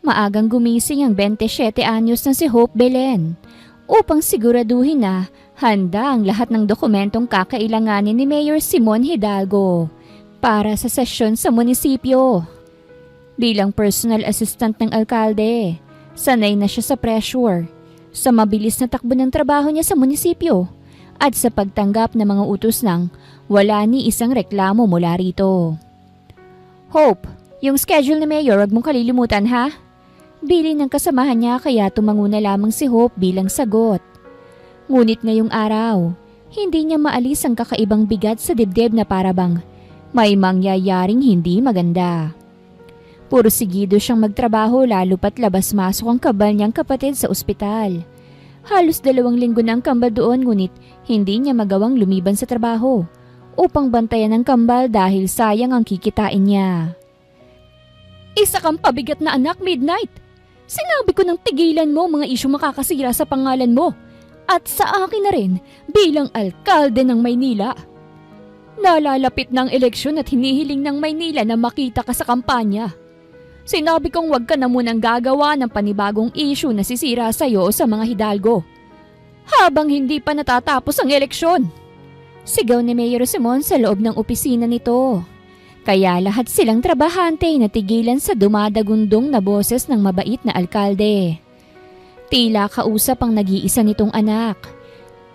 Maagang gumising ang 27 anyos na si Hope Belen upang siguraduhin na handa ang lahat ng dokumentong kakailanganin ni Mayor Simon Hidalgo para sa sesyon sa munisipyo. Bilang personal assistant ng alkalde, sanay na siya sa pressure, sa mabilis na takbo ng trabaho niya sa munisipyo at sa pagtanggap ng mga utos ng wala ni isang reklamo mula rito. Hope, yung schedule ni Mayor wag mong kalilimutan ha? Bili ng kasamahan niya kaya tumango na lamang si Hope bilang sagot. Ngunit ngayong araw, hindi niya maalis ang kakaibang bigat sa dibdib na parabang may mangyayaring hindi maganda. Puro sigido siyang magtrabaho lalo pat labas-masok ang kabal niyang kapatid sa ospital. Halos 2 linggo na ang kambal doon ngunit hindi niya magawang lumiban sa trabaho upang bantayan ang kambal dahil sayang ang kikitain niya. Isa kang pabigat na anak, Midnight! Sinabi ko nang tigilan mo mga isyong makakasira sa pangalan mo at sa akin na rin bilang alkalde ng Maynila. Nalalapit ng eleksyon at hinihiling ng Maynila na makita ka sa kampanya. Sinabi kong huwag ka na munang gagawa ng panibagong issue na sisira sa'yo o sa mga Hidalgo habang hindi pa natatapos ang eleksyon. Sigaw ni Mayor Simon sa loob ng opisina nito. Kaya lahat silang trabahante natigilan sa dumadagundong na boses ng mabait na alkalde. Tila kausap ang nag-iisa nitong anak.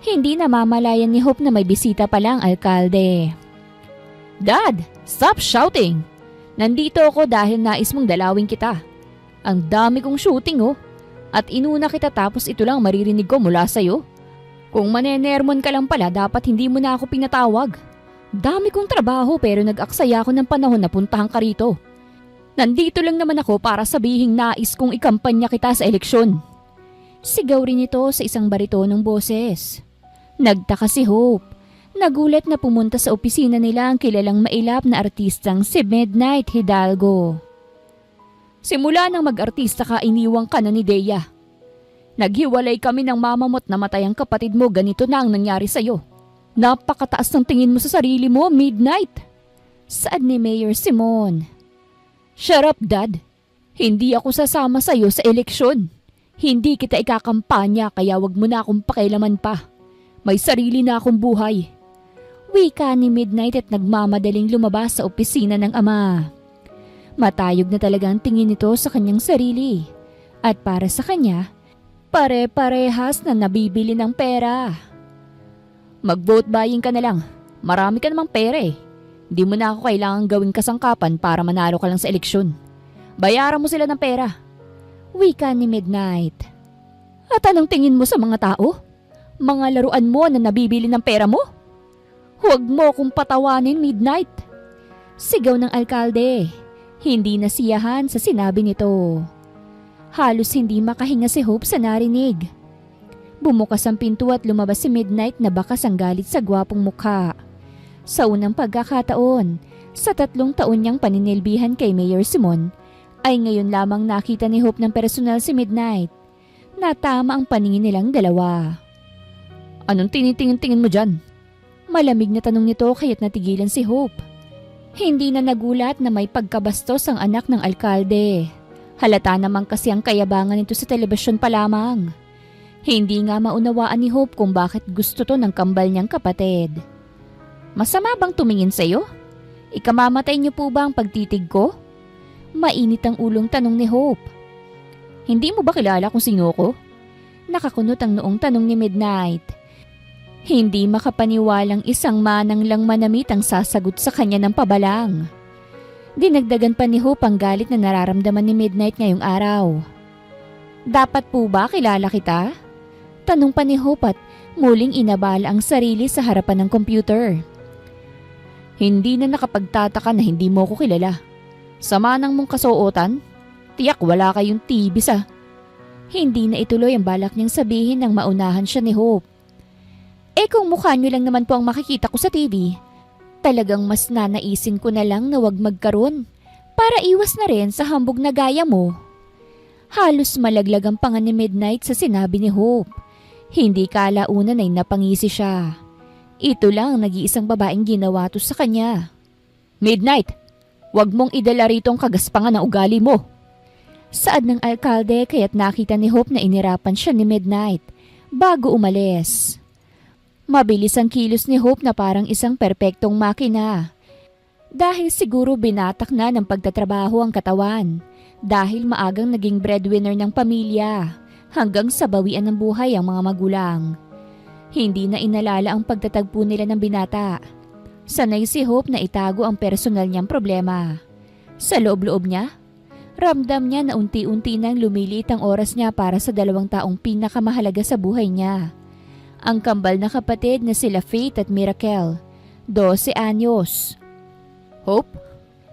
Hindi namamalayan ni Hope na may bisita pala ang alkalde. Dad, stop shouting! Nandito ako dahil nais mong dalawin kita. Ang dami kong shooting at inuna kita tapos ito lang maririnig ko mula sa'yo. Kung manenermon ka lang pala dapat hindi mo na ako pinatawag. Dami kong trabaho pero nag-aksaya ako ng panahon na puntahan ka rito. Nandito lang naman ako para sabihing nais kong ikampanya kita sa eleksyon. Sigaw rin ito sa isang baritonong boses. Nagtaka si Hope. Nagulat na pumunta sa opisina nila ang kilalang mailap na artistang si Midnight Hidalgo. Simula nang mag-artista ka iniwang ka na ni Dea. Naghiwalay kami ng mama mo't namatay ang kapatid mo, ganito na ang nangyari sa'yo. Napakataas ng tingin mo sa sarili mo, Midnight. Saad ni Mayor Simon. Shut up, Dad. Hindi ako sasama sa'yo sa eleksyon. Hindi kita ikakampanya kaya wag mo na akong pakialaman pa. May sarili na akong buhay. Wika ni Midnight at nagmamadaling lumabas sa opisina ng ama. Matayog na talaga ang tingin nito sa kanyang sarili. At para sa kanya, pare-parehas na nabibili ng pera. Mag-vote buying ka na lang. Marami ka namang pera eh. Hindi mo na ako kailangang gawing kasangkapan para manalo ka lang sa eleksyon. Bayaran mo sila ng pera. Wika ni Midnight. At anong tingin mo sa mga tao? Mga laruan mo na nabibili ng pera mo? Huwag mo kong patawanin, Midnight. Sigaw ng alkalde. Hindi nasiyahan sa sinabi nito. Halos hindi makahinga si Hope sa narinig. Bumukas ang pinto at lumabas si Midnight na bakas ang galit sa gwapong mukha. Sa unang pagkakataon, sa 3 taon niyang paninilbihan kay Mayor Simon, ay ngayon lamang nakita ni Hope ng personal si Midnight. Natama ang paningin nilang dalawa. Anong tinitingin-tingin mo dyan? Malamig na tanong nito kaya't natigilan si Hope. Hindi na nagulat na may pagkabastos ang anak ng alkalde. Halata naman kasi ang kayabangan nito sa telebisyon pa lamang. Hindi nga maunawaan ni Hope kung bakit gusto to ng kambal niyang kapatid. Masama bang tumingin sa'yo? Ikamamatay niyo po ba ang pagtitig ko? Mainit ang ulong tanong ni Hope. Hindi mo ba kilala kung sino ko? Nakakunot ang noong tanong ni Midnight. Hindi makapaniwalang isang manang lang manamit ang sasagot sa kanya ng pabalang. Dinagdagan pa ni Hope ang galit na nararamdaman ni Midnight ngayong araw. Dapat po ba kilala kita? Tanong pa ni Hope at muling inabala ang sarili sa harapan ng computer. Hindi na nakapagtataka na hindi mo ko kilala. Sama ng mong kasuotan, tiyak wala kayong tibis ah. Hindi na ituloy ang balak niyang sabihin nang maunahan siya ni Hope. Kung mukha niyo lang naman po ang makikita ko sa TV, talagang mas nanaisin ko na lang na wag magkaroon para iwas na rin sa hambog na gaya mo. Halos malaglag ang panga ni Midnight sa sinabi ni Hope. Hindi kalaunan ay napangisi siya. Ito lang ang nag-iisang babaeng ginawa to sa kanya. Midnight, wag mong idala rito ang kagaspangan ng ugali mo. Saad ng alkalde kaya't nakita ni Hope na inirapan siya ni Midnight bago umalis. Mabilis ang kilos ni Hope na parang isang perpektong makina. Dahil siguro binatak na ng pagtatrabaho ang katawan. Dahil maagang naging breadwinner ng pamilya hanggang sa bawian ng buhay ang mga magulang. Hindi na inalala ang pagtatagpo nila ng binata. Sanay si Hope na itago ang personal niyang problema. Sa loob-loob niya, ramdam niya na unti-unti nang lumiliit ang oras niya para sa 2 taong pinakamahalaga sa buhay niya. Ang kambal na kapatid na sila Faith at Miracle, 12 anyos. Hope,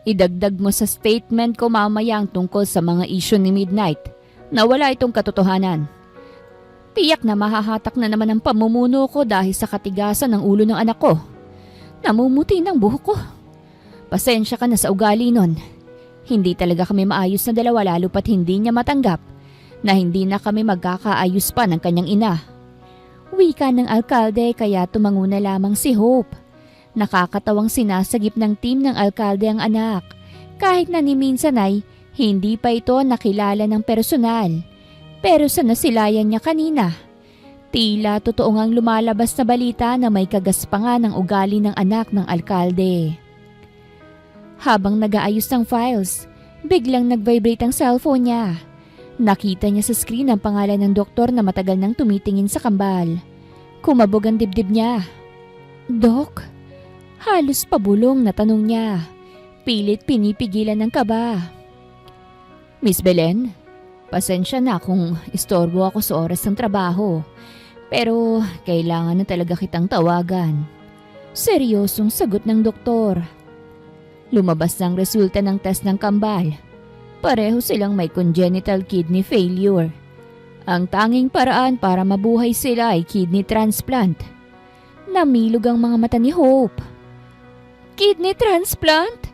idagdag mo sa statement ko mamaya ang tungkol sa mga isyu ni Midnight na wala itong katotohanan. Tiyak na mahahatak na naman ang pamumuno ko dahil sa katigasan ng ulo ng anak ko. Namumuti ng buhok ko. Pasensya ka na sa ugali nun. Hindi talaga kami maayos na dalawa lalo pat hindi niya matanggap na hindi na kami magkakaayos pa ng kanyang ina. Wika ng alkalde kaya tumango na lamang si Hope. Nakakatawang sinasagip ng team ng alkalde ang anak kahit na ni minsan ay hindi pa ito nakilala ng personal. Pero sa nasilayan niya kanina, tila totoo ngang lumalabas na balita na may kagaspangan ng ugali ng anak ng alkalde. Habang nag-aayos ng files, biglang nag-vibrate ang cellphone niya. Nakita niya sa screen ang pangalan ng doktor na matagal nang tumitingin sa kambal. Kumabog ang dibdib niya. Dok? Halos pabulong na tanong niya. Pilit pinipigilan ng kaba. Miss Belen, pasensya na kung istorbo ako sa oras ng trabaho. Pero kailangan na talaga kitang tawagan. Seryosong sagot ng doktor. Lumabas ang resulta ng test ng kambal. Pareho silang may congenital kidney failure. Ang tanging paraan para mabuhay sila ay kidney transplant. Namilog ang mga mata ni Hope. Kidney transplant?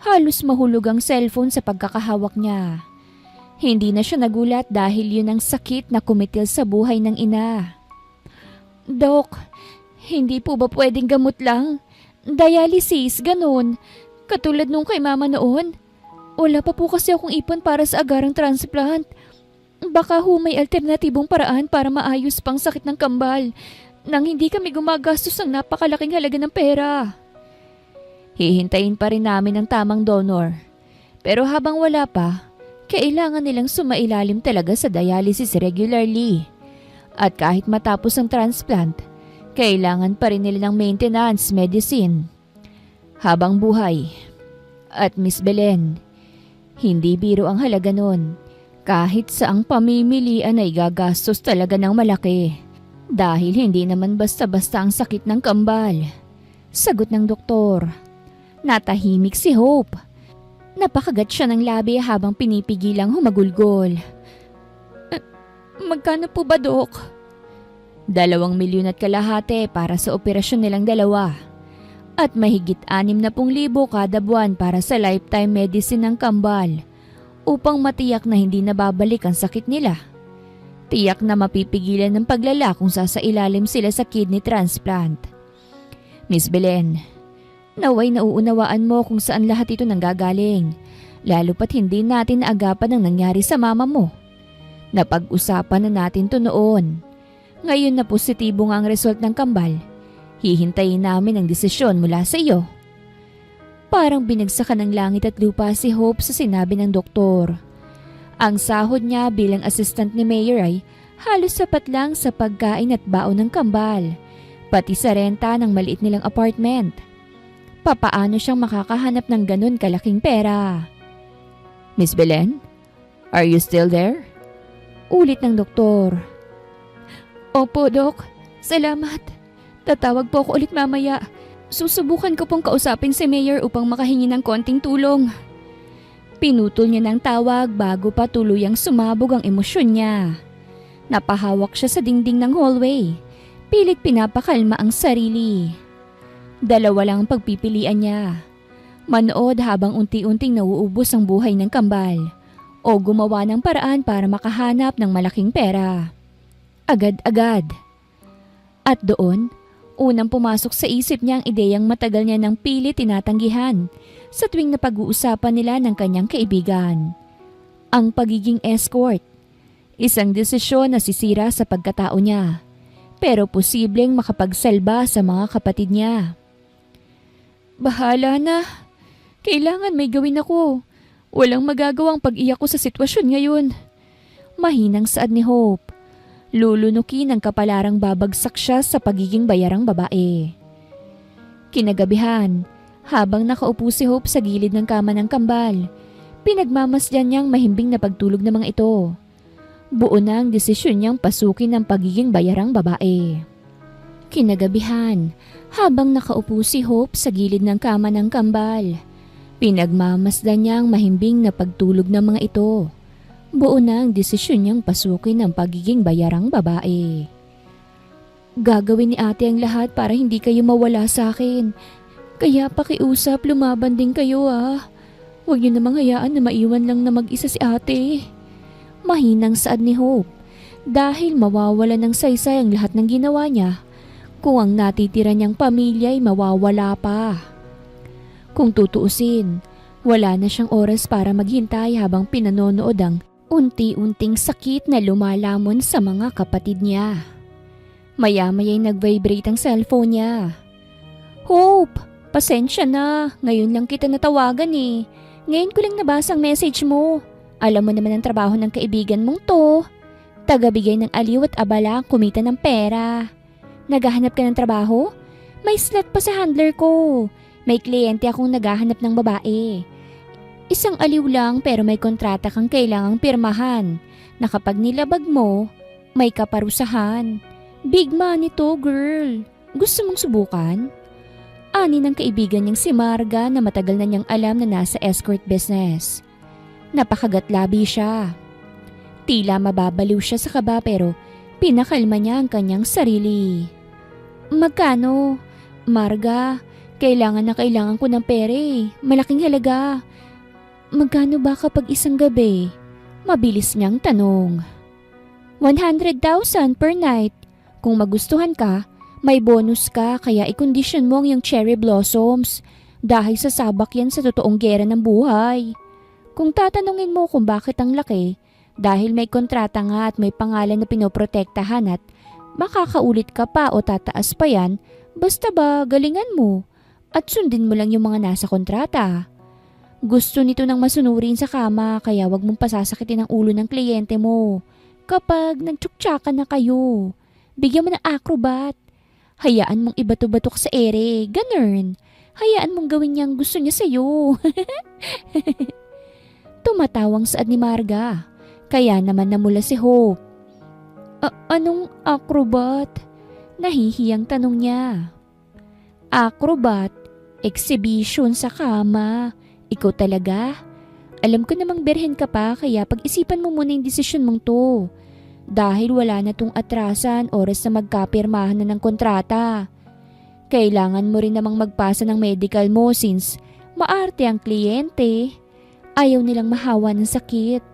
Halos mahulog ang cellphone sa pagkakahawak niya. Hindi na siya nagulat dahil yun ang sakit na kumitil sa buhay ng ina. Dok, hindi po ba pwedeng gamot lang? Dialysis, ganun. Katulad nung kay mama noon. Wala pa po kasi akong ipon para sa agarang transplant. Baka ho may alternatibong paraan para maayos pang sakit ng kambal nang hindi kami gumagastos ng napakalaking halaga ng pera. Hihintayin pa rin namin ang tamang donor. Pero habang wala pa, kailangan nilang sumailalim talaga sa dialysis regularly. At kahit matapos ang transplant, kailangan pa rin nila ng maintenance medicine. Habang buhay. At Miss Belen, hindi biro ang halaga nun. Kahit sa ang pamimilian ay gagastos talaga ng malaki. Dahil hindi naman basta-basta ang sakit ng kambal. Sagot ng doktor. Natahimik si Hope. Napakagat siya ng labi habang pinipigilang humagulgol. Magkano po ba, Dok? 2,000,000 at kalahati para sa operasyon nilang dalawa. At mahigit 60,000 kada buwan para sa lifetime medicine ng kambal upang matiyak na hindi nababalik ang sakit nila. Tiyak na mapipigilan ng paglala kung sasailalim sila sa kidney transplant. Miss Belen, naway nauunawaan mo kung saan lahat ito nanggagaling, lalo pat hindi natin naagapan ang nangyari sa mama mo. Napag-usapan na natin to noon. Ngayon na positibo nga ang result ng kambal, hihintayin namin ang desisyon mula sa iyo. Parang binagsakan ng langit at lupa si Hope sa sinabi ng doktor. Ang sahod niya bilang assistant ni Mayor ay halos sapat lang sa pagkain at baon ng kambal, pati sa renta ng maliit nilang apartment. Papaano siyang makakahanap ng ganun kalaking pera? Miss Belen, are you still there? Ulit ng doktor. Opo, Dok. Salamat. Tatawag po ako ulit mamaya. Susubukan ko pong kausapin si Mayor upang makahingi ng konting tulong. Pinutol niya ng tawag bago pa tuluyang sumabog ang emosyon niya. Napahawak siya sa dingding ng hallway. Pilit pinapakalma ang sarili. 2 lang ang pagpipilian niya. Manood habang unti-unting nauubos ang buhay ng kambal o gumawa ng paraan para makahanap ng malaking pera. Agad-agad. At doon, Unang pumasok sa isip niya ang ideyang matagal niya ng pilit tinatanggihan sa tuwing napag-uusapan nila ng kanyang kaibigan. Ang pagiging escort. Isang desisyon na sisira sa pagkatao niya, pero posibleng makapagsalba sa mga kapatid niya. Bahala na. Kailangan may gawin ako. Walang magagawang pag-iyak ko sa sitwasyon ngayon. Mahinang saad ni Hope. Lulunukin ang kapalarang babagsak siya sa pagiging bayarang babae. Kinagabihan, habang nakaupo si Hope sa gilid ng kama ng kambal, pinagmamasdan niyang mahimbing na pagtulog ng mga ito. Buo na ang desisyon niyang pasukin ang pagiging bayarang babae. Kinagabihan, habang nakaupo si Hope sa gilid ng kama ng kambal, pinagmamasdan niyang mahimbing na pagtulog ng mga ito. Buo na ang desisyon niyang pasukin ang pagiging bayarang babae. Gagawin ni ate ang lahat para hindi kayo mawala sa akin. Kaya pakiusap, lumaban din kayo ah. Huwag niyo namang hayaan na maiwan lang na mag-isa si ate. Mahinang saad ni Hope, dahil mawawala ng saysay ang lahat ng ginawa niya kung ang natitira niyang pamilya ay mawawala pa. Kung tutuusin, wala na siyang oras para maghintay habang pinanonood ang unti-unting sakit na lumalamon sa mga kapatid niya. Maya-maya'y nag-vibrate ang cellphone niya. Hope, pasensya na. Ngayon lang kita natawagan eh. Ngayon ko lang nabasa ang message mo. Alam mo naman ang trabaho ng kaibigan mong to. Tagabigay ng aliw at abala ang kumita ng pera. Naghahanap ka ng trabaho? May slot pa sa handler ko. May kliyente akong naghahanap ng babae. Isang aliw lang pero may kontrata kang kailangang pirmahan na kapag nilabag mo, may kaparusahan. Big money to, girl. Gusto mong subukan? Ani ng kaibigan niyang si Marga na matagal na niyang alam na nasa escort business. Napakagatlabi siya. Tila mababaliw siya sa kaba pero pinakalma niya ang kanyang sarili. Magkano? Marga, kailangan ko ng pere. Malaking halaga. Magkano ba kapag isang gabi? Mabilis niyang tanong. 100,000 per night. Kung magustuhan ka, may bonus ka kaya ikondisyon mo ang iyong cherry blossoms dahil sasabak yan sa totoong gera ng buhay. Kung tatanungin mo kung bakit ang laki, dahil may kontrata nga at may pangalan na pinoprotektahan at makakaulit ka pa o tataas pa yan, basta ba galingan mo at sundin mo lang yung mga nasa kontrata. Gusto nito nang masunurin sa kama kaya wag mong pasasakitin ang ulo ng kliyente mo. Kapag nagtsuktsakan na kayo, bigyan mo ng acrobat. Hayaan mong ibato-batok sa ere, ganun. Hayaan mong gawin niyang gusto niya sa'yo. Tumatawang saad ni Marga, kaya naman namula si Hope. Anong acrobat? Nahihiyang tanong niya. Acrobat, exhibition sa kama. Ikaw talaga? Alam ko namang berhen ka pa kaya pag-isipan mo muna yung desisyon mong to. Dahil wala na tong atrasan oras na magkapirmahan na ng kontrata. Kailangan mo rin namang magpasa ng medical mo since maarte ang kliyente. Ayaw nilang mahawa ng sakit.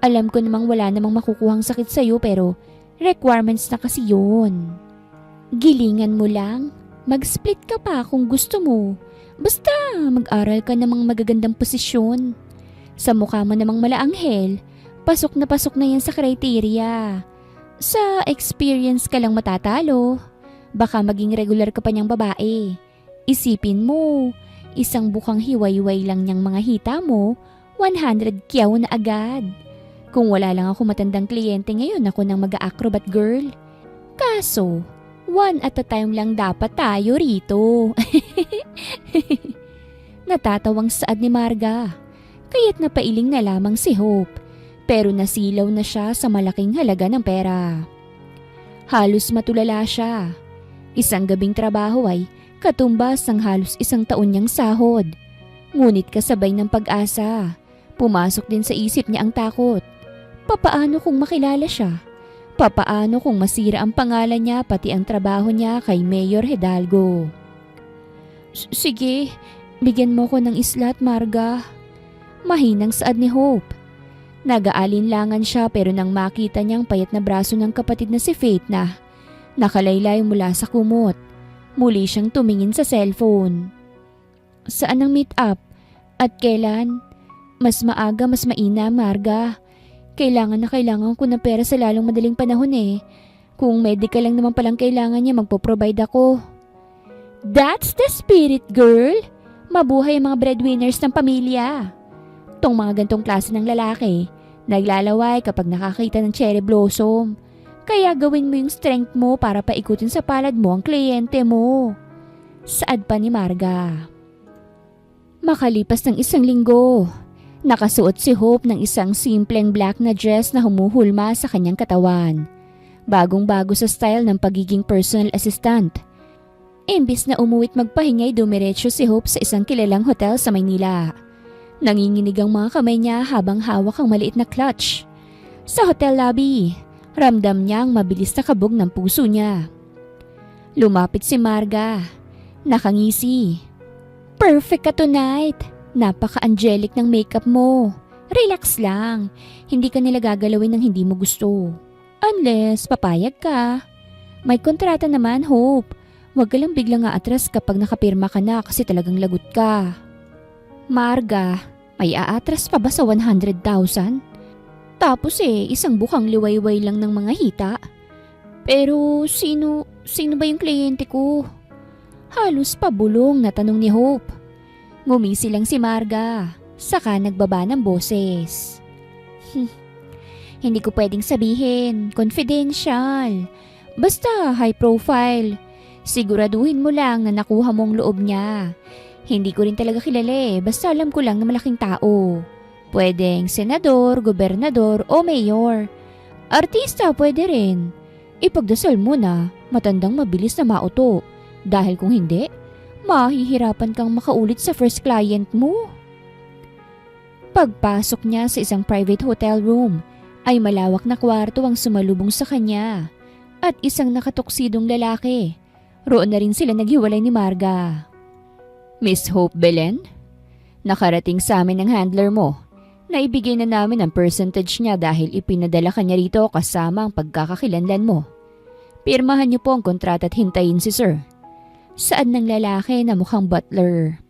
Alam ko namang wala namang makukuhang sakit sa'yo pero requirements na kasi yun. Gilingan mo lang. Mag-split ka pa kung gusto mo. Basta mag-aral ka namang magagandang posisyon. Sa mukha mo namang malaanghel, pasok na yan sa criteria. Sa experience ka lang matatalo. Baka maging regular ka pa niyang babae. Isipin mo, isang bukang hiwa-hiway lang niyang mga hita mo, 100 kyaw na agad. Kung wala lang ako matandang kliyente ngayon, ako nang mag-acrobat girl. Kaso, one at a time lang dapat tayo rito. Natatawang saad ni Marga, kaya't napailing na lamang si Hope, pero nasilaw na siya sa malaking halaga ng pera. Halos matulala siya. Isang gabing trabaho ay katumbas ng halos isang taon niyang sahod. Ngunit kasabay ng pag-asa, pumasok din sa isip niya ang takot. Papaano kung makilala siya? Papaano kung masira ang pangalan niya pati ang trabaho niya kay Mayor Hidalgo? Sige, bigyan mo ko ng islat, Marga. Mahinang saad ni Hope. Nag-aalinlangan siya pero nang makita niyang payat na braso ng kapatid na si Faith na nakalaylay mula sa kumot, Muli siyang tumingin sa cellphone. Saan ang meet up? At kailan? Mas maaga, mas mainam, Marga. Kailangan na kailangan ko ng pera sa lalong madaling panahon eh. Kung medical lang naman palang kailangan niya, magpo-provide ako. That's the spirit, girl! Mabuhay ang mga breadwinners ng pamilya. Tong mga gantong klase ng lalaki, naglalaway kapag nakakita ng cherry blossom. Kaya gawin mo yung strength mo para paikutin sa palad mo ang kliyente mo. Saad pa ni Marga. Makalipas ng 1 linggo, nakasuot si Hope ng isang simpleng black na dress na humuhulma sa kanyang katawan. Bagong-bago sa style ng pagiging personal assistant. Imbis na umuwit magpahingay, dumiretso si Hope sa isang kilalang hotel sa Maynila. Nanginginig ang mga kamay niya habang hawak ang maliit na clutch. Sa hotel lobby, ramdam niya ang mabilis na kabog ng puso niya. Lumapit si Marga. Nakangisi. Perfect ka tonight. Napaka-angelic ng makeup mo. Relax lang. Hindi ka nila gagalawin ng hindi mo gusto. Unless papayag ka. May kontrata naman, Hope. Huwag ka lang biglang aatras kapag nakapirma ka na kasi talagang lagot ka. Marga, may aatras pa ba sa 100,000? Tapos isang bukang liwayway lang ng mga hita. Pero sino ba yung kliyente ko? Halos pabulong na tanong ni Hope. Ngumisi lang si Marga, saka nagbaba ng boses. Hindi ko pwedeng sabihin, confidential. Basta high profile. Siguraduhin mo lang na nakuha mong loob niya. Hindi ko rin talaga kilala basta alam ko lang na malaking tao. Pwedeng senador, gobernador o mayor. Artista pwede rin. Ipagdasal mo na, matandang mabilis na mauto. Dahil kung hindi, mahihirapan kang makaulit sa first client mo. Pagpasok niya sa isang private hotel room, ay malawak na kwarto ang sumalubong sa kanya at isang nakatoksidong lalaki. Roon na rin sila naghiwalay ni Marga. Miss Hope Belen, nakarating sa amin ang handler mo. Naibigay na namin ang percentage niya dahil ipinadala ka niya rito kasama ang pagkakakilanlan mo. Pirmahan niyo po ang kontrata at hintayin si sir. Saad ng lalaki na mukhang butler.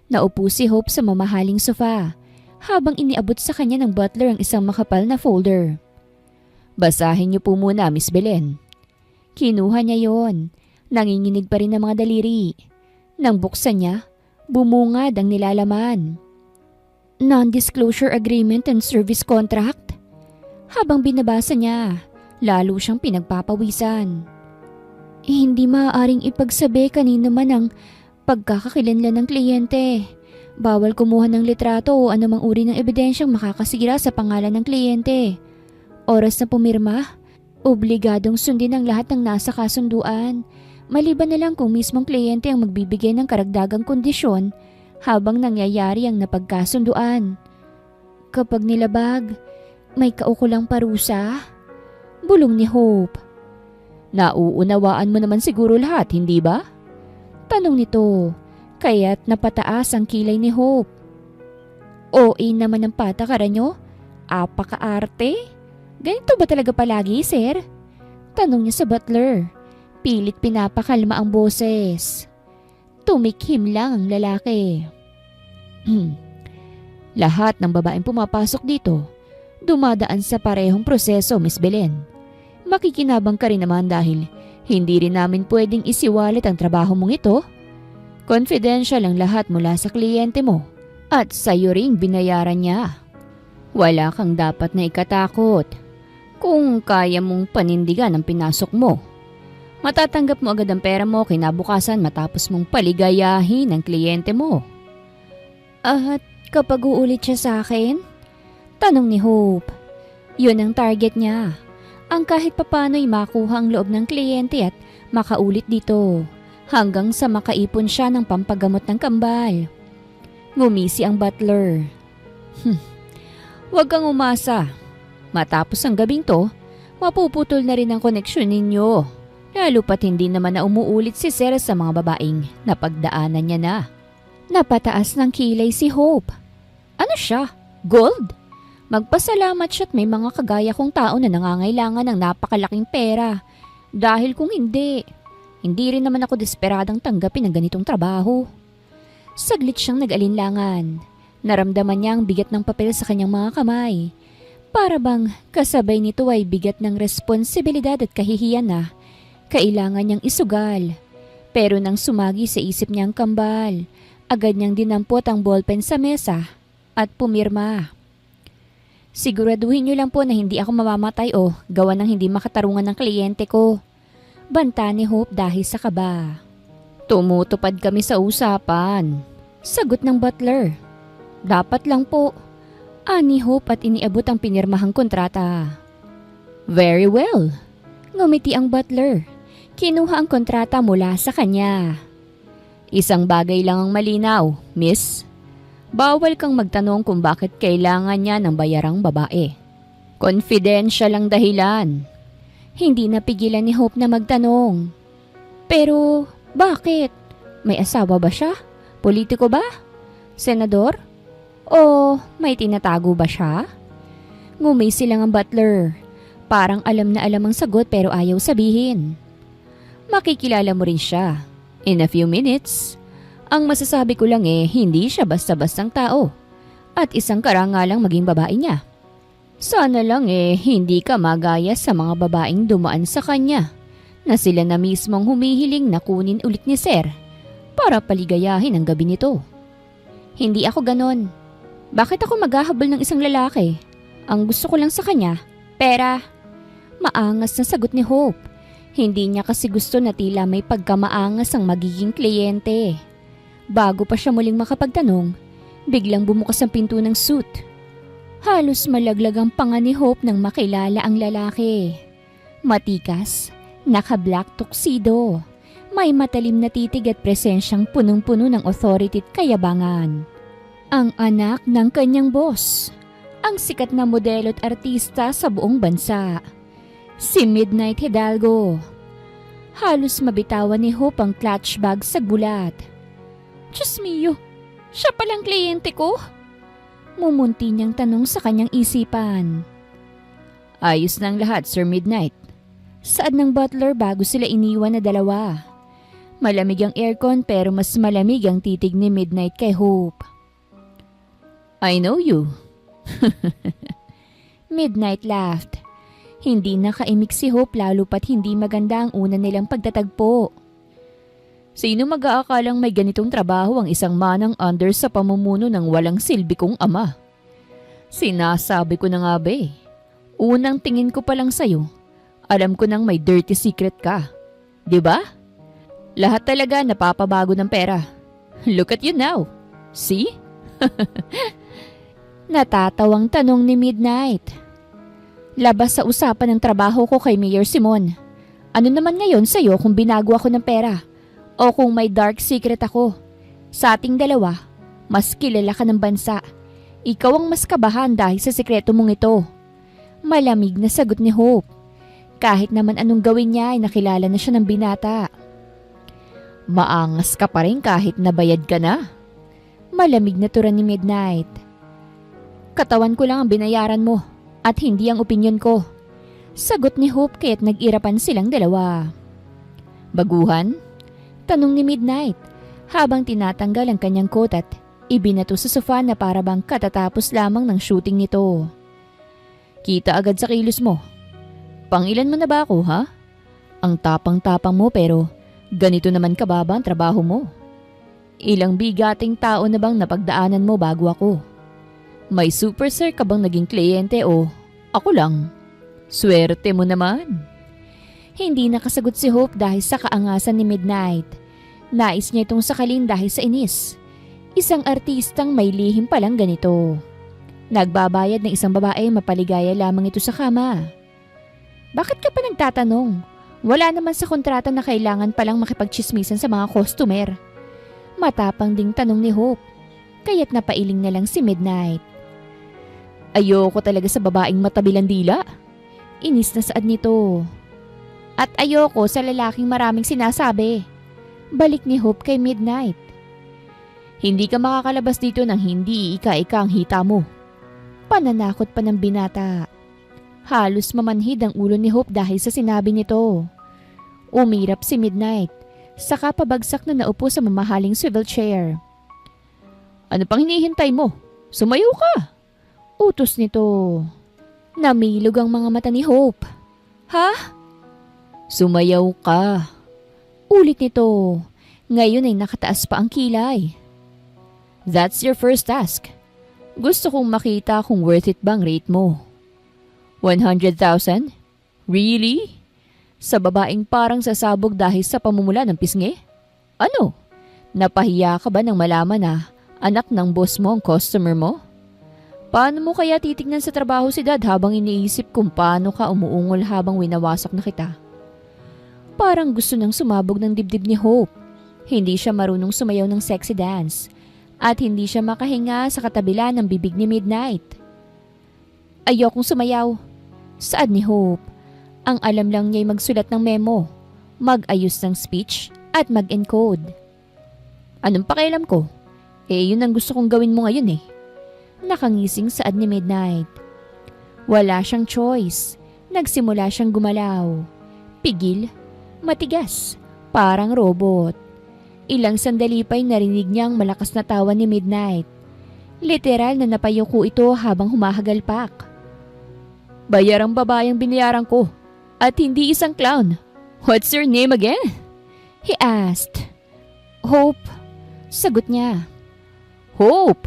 Naupo si Hope sa mamahaling sofa habang iniabot sa kanya ng butler ang isang makapal na folder. Basahin niyo po muna, Miss Belen. Kinuha niya yon. Nanginginig pa rin ang mga daliri. Nang buksan niya, bumungad ang nilalaman. Non-disclosure agreement and service contract. Habang binabasa niya, lalo siyang pinagpapawisan. Hindi maaaring ipagsabi kanino man ang pagkakakilanlan ng kliyente. Bawal kumuha ng litrato o anumang uri ng ebidensyang makakasira sa pangalan ng kliyente. Oras na pumirma, obligadong sundin ang lahat ng nasa kasunduan. Maliban na lang kung mismong kliyente ang magbibigay ng karagdagang kondisyon habang nangyayari ang napagkasunduan. Kapag nilabag, may kaukulang parusa. Bulong ni Hope. Nauunawaan mo naman siguro lahat, hindi ba? Tanong nito, kaya't napataas ang kilay ni Hope. OA naman ang patakaran nyo? Apaka-arte? Ganito ba talaga palagi, sir? Tanong niya sa butler. Pilit pinapakalma ang boses. Tumikhim lang ang lalaki. Lahat ng babaeng pumapasok dito, dumadaan sa parehong proseso, Miss Belen. Makikinabang ka rin naman dahil hindi rin namin pwedeng isiwalit ang trabaho mong ito. Confidential ang lahat mula sa kliyente mo at sa'yo ring binayaran niya. Wala kang dapat na ikatakot kung kaya mong panindigan ang pinasok mo. Matatanggap mo agad ang pera mo kinabukasan matapos mong paligayahin ang kliyente mo. At kapag uulit siya sa akin? Tanong ni Hope. Yun ang target niya. Ang kahit papano'y makuha ang loob ng kliyente at makaulit dito hanggang sa makaipon siya ng pampagamot ng kambal. Ngumisi ang butler. Huwag kang umasa. Matapos ang gabing to, mapuputol na rin ang koneksyon ninyo. Lalo pat hindi naman na umuulit si Sir sa mga babaeng napagdaanan niya na. Napataas ng kilay si Hope. Ano siya? Gold? Magpasalamat siya't may mga kagaya kong tao na nangangailangan ng napakalaking pera. Dahil kung hindi Hindi rin naman ako desperadang tanggapin ang ganitong trabaho. Saglit siyang nag-alinlangan. Naramdaman niya ang bigat ng papel sa kanyang mga kamay. Para bang kasabay nito ay bigat ng responsibilidad at kahihiyan na kailangan niyang isugal. Pero nang sumagi sa isip niya ang kambal, agad niyang dinampot ang ballpen sa mesa at pumirma. Siguraduhin niyo lang po na hindi ako mamamatay o gawa ng hindi makatarungan ng kliyente ko. Banta ni Hope dahil sa kaba. Tumutupad kami sa usapan. Sagot ng butler. Dapat lang po. Ani Hope at iniabot ang pinirmahang kontrata. Very well. Ngumiti ang butler. Kinuha ang kontrata mula sa kanya. Isang bagay lang ang malinaw, miss. Bawal kang magtanong kung bakit kailangan niya ng bayarang babae. Confidential ang dahilan. Hindi napigilan ni Hope na magtanong. Pero bakit? May asawa ba siya? Politiko ba? Senador? O may tinatago ba siya? Ngumisi lang ang butler. Parang alam na alam ang sagot pero ayaw sabihin. Makikilala mo rin siya. In a few minutes. Ang masasabi ko lang hindi siya basta-bastang tao. At isang karangalang maging babae niya. Sana lang hindi ka magaya sa mga babaeng dumaan sa kanya na sila na mismong humihiling na kunin ulit ni Sir para paligayahin ang gabi nito. Hindi ako ganon. Bakit ako maghahabol ng isang lalaki? Ang gusto ko lang sa kanya, pera. Maangas na sagot ni Hope. Hindi niya kasi gusto na tila may pagkamaangas ang magiging kliyente. Bago pa siya muling makapagtanong, biglang bumukas ang pinto ng suit. Halos malaglag ang panga ni Hope nang makilala ang lalaki. Matikas, naka-black tuxedo. May matalim na titig at presensyang punong-puno ng authority at kayabangan. Ang anak ng kanyang boss, ang sikat na modelo at artista sa buong bansa, si Midnight Hidalgo. Halos mabitawan ni Hope ang clutch bag sa gulat. Diyos mio, siya palang kliyente ko? Mumunti niyang tanong sa kanyang isipan. Ayos na ang lahat, Sir Midnight. Saad ng butler bago sila iniwan na dalawa. Malamig ang aircon pero mas malamig ang titig ni Midnight kay Hope. I know you. Midnight laughed. Hindi nakaimik si Hope lalo pat hindi maganda ang una nilang pagtatagpo. Sino mag-aakalang may ganitong trabaho ang isang manang under sa pamumuno ng walang silbi kong ama? Sinasabi ko na nga ba unang tingin ko pa lang sa'yo, alam ko nang may dirty secret ka. Diba? Lahat talaga napapabago ng pera. Look at you now. See? Natatawang tanong ni Midnight. Labas sa usapan ng trabaho ko kay Mayor Simon. Ano naman ngayon sa'yo kung binago ako ng pera? O kung may dark secret ako? Sa ating dalawa, mas kilala ka ng bansa. Ikaw ang mas kabahan dahil sa sikreto mong ito. Malamig na sagot ni Hope. Kahit naman anong gawin niya ay nakilala na siya ng binata. Maangas ka pa rin kahit nabayad ka na. Malamig na tura ni Midnight. Katawan ko lang ang binayaran mo at hindi ang opinyon ko. Sagot ni Hope kaya't nag-irapan silang dalawa. Baguhan? Tanong ni Midnight habang tinatanggal ang kanyang coat at ibinato sa sofa na para bang katatapos lamang ng shooting nito. Kita agad sa kilos mo. Pangilan mo na ba ako, ha? Ang tapang-tapang mo pero ganito naman kababa ang trabaho mo. Ilang bigating tao na bang napagdaanan mo bago ako? May super sir ka bang naging kliyente o ako lang? Swerte mo naman. Hindi nakasagot si Hope dahil sa kaangasan ni Midnight. Nais niya itong sakalin dahil sa inis. Isang artistang may lihim palang ganito. Nagbabayad ng isang babae mapaligaya lamang ito sa kama. Bakit ka pa nagtatanong? Wala naman sa kontrata na kailangan palang makipagchismisan sa mga customer. Matapang ding tanong ni Hope. Kaya't napailing na lang si Midnight. Ayoko talaga sa babaeng matabilang dila. Inis na saad nito. At ayoko sa lalaking maraming sinasabi. Balik ni Hope kay Midnight. Hindi ka makakalabas dito nang hindi ika-ika ang hita mo. Pananakot pa ng binata. Halos mamanhid ang ulo ni Hope dahil sa sinabi nito. Umirap si Midnight, saka pabagsak na naupo sa mamahaling swivel chair. Ano pang hinihintay mo? Sumayaw ka! Utos nito. Namilog ang mga mata ni Hope. Ha? Sumayaw ka. Ulit nito. Ngayon ay nakataas pa ang kilay. That's your first task. Gusto kong makita kung worth it bang rate mo. 100,000? Really? Sa babaeng parang sasabog dahil sa pamumula ng pisngi? Ano? Napahiya ka ba nang malaman na anak ng boss mo ang customer mo? Paano mo kaya titignan sa trabaho si Dad habang iniisip kung paano ka umuungol habang winawasak na kita? Parang gusto nang sumabog ng dibdib ni Hope. Hindi siya marunong sumayaw ng sexy dance. At hindi siya makahinga sa katabila ng bibig ni Midnight. Ayokong sumayaw. Saad ni Hope. Ang alam lang niya'y magsulat ng memo, mag-ayos ng speech, at mag-encode. Anong pakialam ko? Yun ang gusto kong gawin mo ngayon . Nakangising saad ni Midnight. Wala siyang choice. Nagsimula siyang gumalaw. Pigil, matigas, parang robot. Ilang sandali pa'y narinig niyang malakas na tawa ni Midnight. Literal na napayuko ito habang humahagalpak. Bayar ang babayang binayaran ko at hindi isang clown. What's your name again? He asked. Hope. Sagot niya. Hope?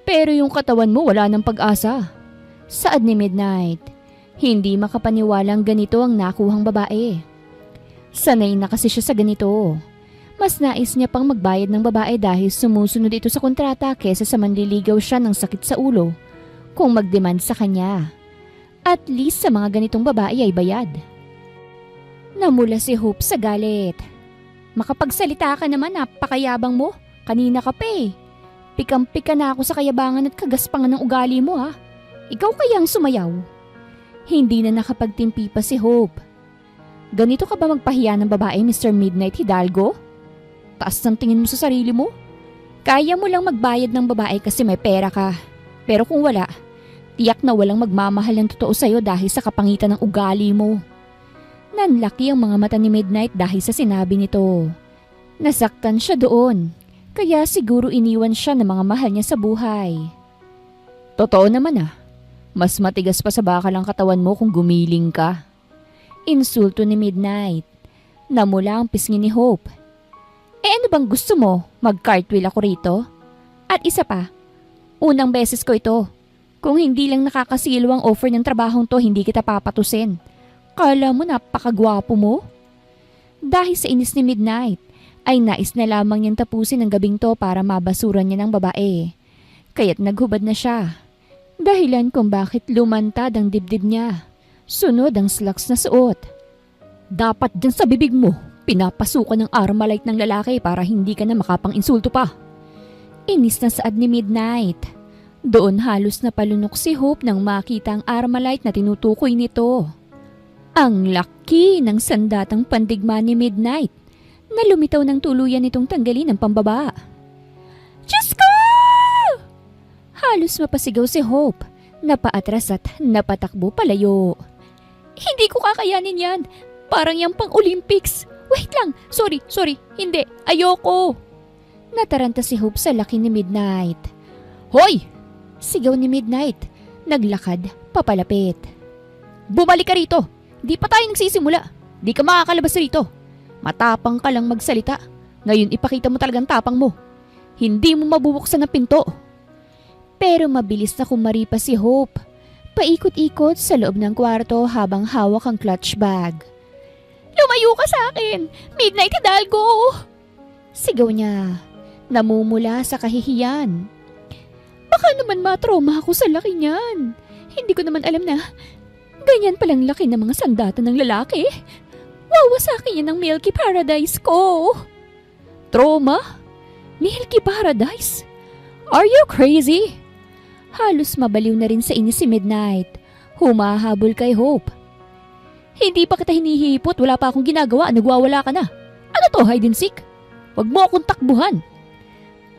Pero yung katawan mo wala ng pag-asa. Saad ni Midnight. Hindi makapaniwalang ganito ang nakuhang babae. Sanay na kasi siya sa ganito. Mas nais niya pang magbayad ng babae dahil sumusunod ito sa kontrata kesa sa manliligaw siya ng sakit sa ulo kung magdemand sa kanya. At least sa mga ganitong babae ay bayad. Namula si Hope sa galit. Makapagsalita ka naman, napakayabang mo. Kanina ka pa . Pikam-pika na ako sa kayabangan at kagaspangan ng ugali mo . Ikaw kayang sumayaw. Hindi na nakapagtimpi pa si Hope. Ganito ka ba magpahiya ng babae, Mr. Midnight Hidalgo? Taas ng tingin mo sa sarili mo? Kaya mo lang magbayad ng babae kasi may pera ka. Pero kung wala, tiyak na walang magmamahal ng totoo sa'yo dahil sa kapangitan ng ugali mo. Nanlaki ang mga mata ni Midnight dahil sa sinabi nito. Nasaktan siya doon, kaya siguro iniwan siya ng mga mahal niya sa buhay. Totoo naman . Mas matigas pa sa bakal ang katawan mo kung gumiling ka. Insulto ni Midnight. Namula ang pisngi ni Hope. Ano bang gusto mo? Mag-cartwheel ako rito? At isa pa, unang beses ko ito. Kung hindi lang nakakasilo ang offer ng trabahong to, hindi kita papatusin. Kala mo napakagwapo mo? Dahil sa inis ni Midnight, ay nais na lamang niyang tapusin ang gabing to para mabasuran niya ng babae. Kaya't naghubad na siya. Dahilan kung bakit lumantad ang dibdib niya. Sunod ang slacks na suot. Dapat dyan sa bibig mo, pinapasukan ng Armalite ng lalaki para hindi ka na makapang-insulto pa. Inis na saad ni Midnight. Doon halos napalunok si Hope nang makita ang Armalite na tinutukoy nito. Ang laki ng sandatang pandigma ni Midnight na lumitaw ng tuluyan nitong tanggalin ang pambaba. Diyos ko! Halos mapasigaw si Hope. Napaatras at napatakbo palayo. Hindi ko kakayanin yan. Parang yung pang-Olympics. Wait lang. Sorry. Hindi. Ayoko. Nataranta si Hope sa laki ni Midnight. Hoy! Sigaw ni Midnight. Naglakad, papalapit. Bumalik ka rito. Di pa tayo nagsisimula. Di ka makakalabas rito. Matapang ka lang magsalita. Ngayon ipakita mo talagang tapang mo. Hindi mo mabubuksan ang pinto. Pero mabilis na kumaripa si Hope. Paikot-ikot sa loob ng kwarto habang hawak ang clutch bag. Lumayo ka sa akin! Midnight Hidalgo! Sigaw niya. Namumula sa kahihiyan. Baka naman matrauma ako sa laki niyan. Hindi ko naman alam na ganyan palang laki ng mga sandata ng lalaki. Wawasakin yan ng Milky Paradise ko. Trauma? Milky Paradise? Are you crazy? Halos mabaliw na rin sa inis si Midnight. Humahabol kay Hope. Hindi pa kita hinihipot, wala pa akong ginagawa, nagwawala ka na. Ano to, hide and seek? Huwag mo akong takbuhan.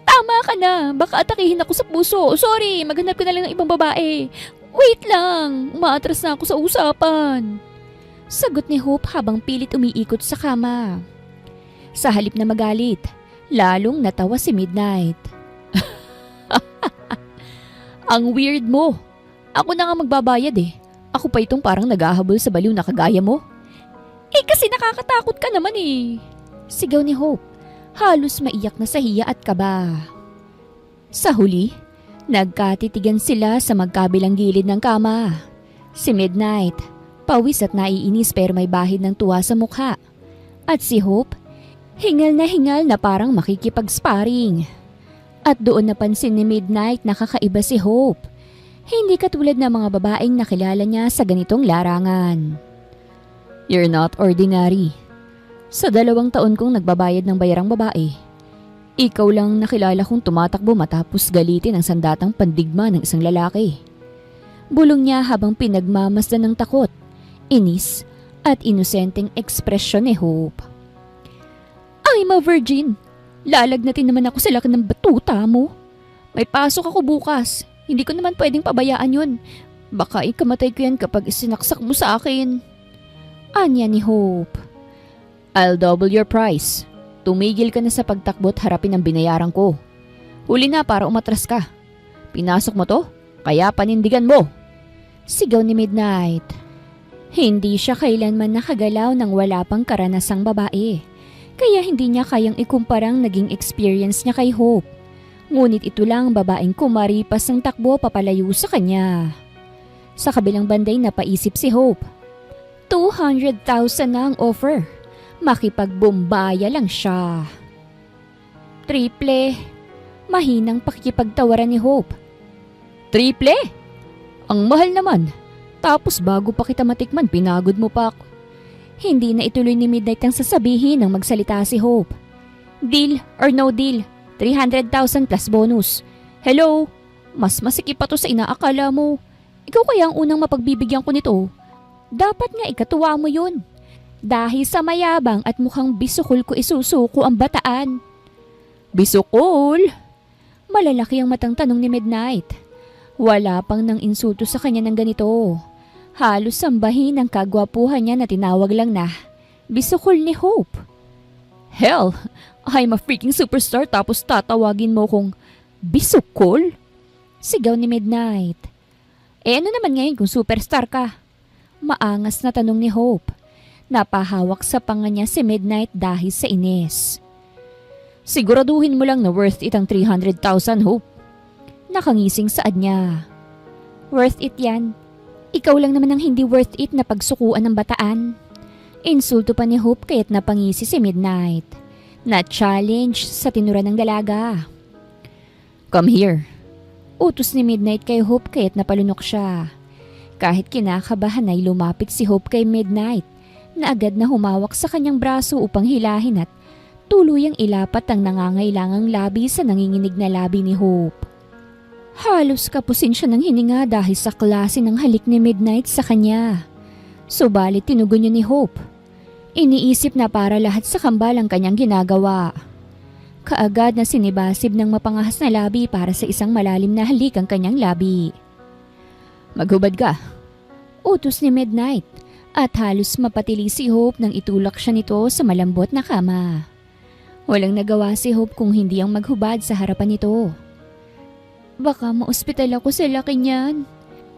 Tama ka na, baka atakihin ako sa puso. Sorry, maghanap ka na lang ng ibang babae. Wait lang, umaatras na ako sa usapan. Sagot ni Hope habang pilit umiikot sa kama. Sa halip na magalit, lalong natawa si Midnight. Ang weird mo. Ako na nga magbabayad eh. Ako pa itong parang naghahabol sa baliw na kagaya mo. Eh kasi nakakatakot ka naman eh. Sigaw ni Hope. Halos maiyak na sa hiya at kaba. Sa huli, nagkatitigan sila sa magkabilang gilid ng kama. Si Midnight, pawis at naiinis pero may bahid ng tuwa sa mukha. At si Hope, hingal na parang makikipag-sparring. At doon napansin ni Midnight na kakaiba si Hope. Hindi katulad ng mga babaeng nakilala niya sa ganitong larangan. You're not ordinary. Sa 2 taon kong nagbabayad ng bayarang babae, ikaw lang nakilala kong tumatakbo matapos galitin ang sandatang pandigma ng isang lalaki. Bulong niya habang pinagmamasdan ng takot, inis at inosenteng ekspresyon ni Hope. I'm a virgin. Lalagnatin naman ako sa laki ng batuta mo. May pasok ako bukas. Hindi ko naman pwedeng pabayaan yun. Baka ikamatay ko yan kapag isinaksak mo sa akin. Anya ni Hope. I'll double your price. Tumigil ka na sa pagtakbo at harapin ang binayaran ko. Huli na para umatras ka. Pinasok mo to, kaya panindigan mo. Sigaw ni Midnight. Hindi siya kailanman nakagalaw ng wala pang karanasang babae. Kaya hindi niya kayang ikumpara ang naging experience niya kay Hope. Ngunit ito lang ang babaeng kumaripas ng takbo papalayo sa kanya. Sa kabilang banday napaisip si Hope. 200,000 na ang offer. Makipagbumbaya lang siya. Triple. Mahinang pakikipagtawaran ni Hope. Triple? Ang mahal naman. Tapos bago pa kita matikman, pinagod mo pa ako. Hindi na ituloy ni Midnight ang sasabihin nang magsalita si Hope. Deal or no deal, 300,000 plus bonus. Hello? Mas masikip pa to sa inaakala mo. Ikaw kaya ang unang mapagbibigyan ko nito. Dapat nga ikatuwa mo yun. Dahil sa mayabang at mukhang bisukol ko isusuko ang bataan. Bisukol? Malalaki ang matang tanong ni Midnight. Wala pang nang insulto sa kanya ng ganito. Halos sambahin ang kagwapuhan niya na tinawag lang na bisukol ni Hope. Hell, I'm a freaking superstar tapos tatawagin mo kong bisukol? Sigaw ni Midnight. Eh ano naman ngayon kung superstar ka? Maangas na tanong ni Hope. Napahawak sa panga niya si Midnight dahil sa inis. Siguraduhin mo lang na worth it ang 300,000, Hope. Nakangising saad niya. Worth it yan. Ikaw lang naman ang hindi worth it na pagsukuan ng bataan. Insulto pa ni Hope kaya't napangisi si Midnight. Na-challenge sa tinura ng dalaga. Come here. Utos ni Midnight kay Hope kaya't napalunok siya. Kahit kinakabahan ay lumapit si Hope kay Midnight na agad na humawak sa kanyang braso upang hilahin at tuluyang ilapat ang nangangailangang labi sa nanginginig na labi ni Hope. Halos kapusin siya ng hininga dahil sa klase ng halik ni Midnight sa kanya. Subalit tinugon niya ni Hope. Iniisip na para lahat sa kambal ang kanyang ginagawa. Kaagad na sinibasib ng mapangahas na labi para sa isang malalim na halik ang kanyang labi. Maghubad ka. Utos ni Midnight at halos mapatili si Hope nang itulak siya nito sa malambot na kama. Walang nagawa si Hope kung hindi ang maghubad sa harapan nito. Baka ma-ospital ako sa laki niyan.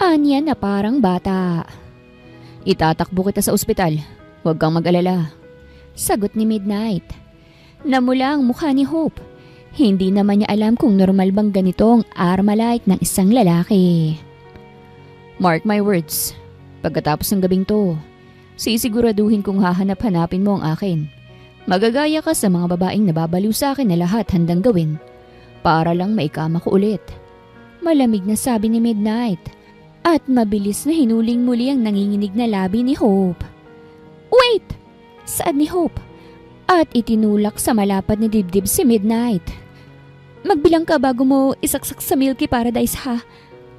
Anya na parang bata. Itatakbo kita sa ospital. Huwag kang mag-alala. Sagot ni Midnight. Namula ang mukha ni Hope. Hindi naman niya alam kung normal bang ganito ang Armalite ng isang lalaki. Mark my words. Pagkatapos ng gabing to, sisiguraduhin kong hahanap-hanapin mo ang akin. Magagaya ka sa mga babaeng nababaliw sa akin na lahat handang gawin para lang maikama ko ulit. Malamig na sabi ni Midnight at mabilis na hinuling muli ang nanginginig na labi ni Hope. Wait! Saad ni Hope at itinulak sa malapad ni dibdib si Midnight. Magbilang ka bago mo isaksak sa Milky Paradise ha.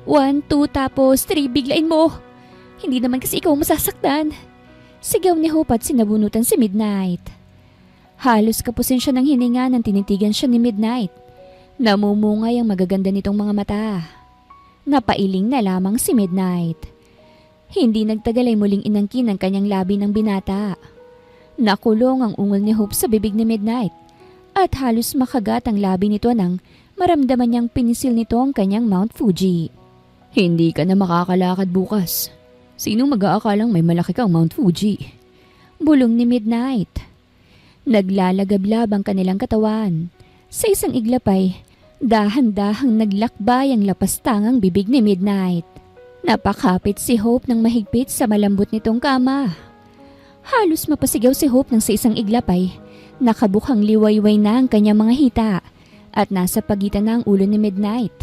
1, 2 tapos 3 biglain mo. Hindi naman kasi ikaw masasaktan. Sigaw ni Hope at sinabunutan si Midnight. Halos kapusin siya ng hininga nang tinitigan siya ni Midnight. Namumungay ang magaganda nitong mga mata. Napailing na lamang si Midnight. Hindi nagtagal ay muling inangkin ang kanyang labi ng binata. Nakulong ang ungol ni Hope sa bibig ni Midnight at halos makagat ang labi nito nang maramdaman niyang pinisil nito ang kanyang Mount Fuji. Hindi ka na makakalakad bukas. Sinong mag-aakalang may malaki kang Mount Fuji? Bulong ni Midnight. Naglalagablab ang kanilang katawan. Sa isang iglap ay dahan-dahang naglakbay ang lapastangang bibig ni Midnight. Napakapit si Hope ng mahigpit sa malambot nitong kama. Halos mapasigaw si Hope nang sa isang iglap ay nakabukhang liwayway na ang kanyang mga hita at nasa pagitan na ang ulo ni Midnight.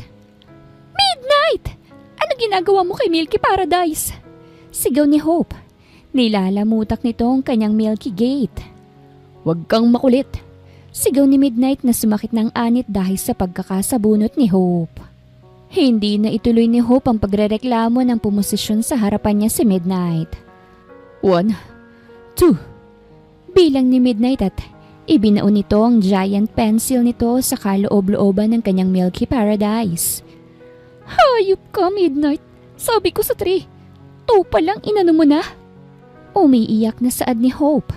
Midnight! Ano ginagawa mo kay Milky Paradise? Sigaw ni Hope. Nilalamutak nito ang kanyang Milky Gate. Huwag kang makulit. Sigaw ni Midnight na sumakit ng anit dahil sa pagkakasabunot ni Hope. Hindi na ituloy ni Hope ang pagrereklamo ng pumosisyon sa harapan niya si Midnight. 1, 2. Bilang ni Midnight at ibinaon nito ang giant pencil nito sa kaloob-looban ng kanyang Milky Paradise. Hayop ka, Midnight. Sabi ko sa 3. 2 pa lang inano mo na. Umiiyak na saad ni Hope.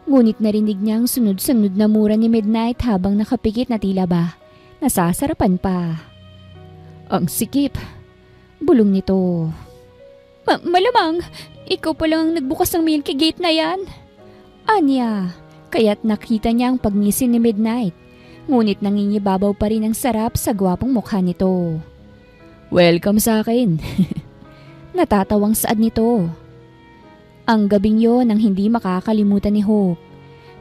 Ngunit narinig niya ang sunod-sunod na mura ni Midnight habang nakapikit na tila ba nasasarapan pa. Ang sikip. Bulong nito. Malamang, ikaw pa lang nagbukas ng Milky Gate na yan. Anya, kaya't nakita niya ang pagngisi ni Midnight. Ngunit nangingibabaw pa rin ang sarap sa gwapong mukha nito. Welcome sa akin. Natatawang saad nito. Ang gabing yon ang hindi makakalimutan ni Hope.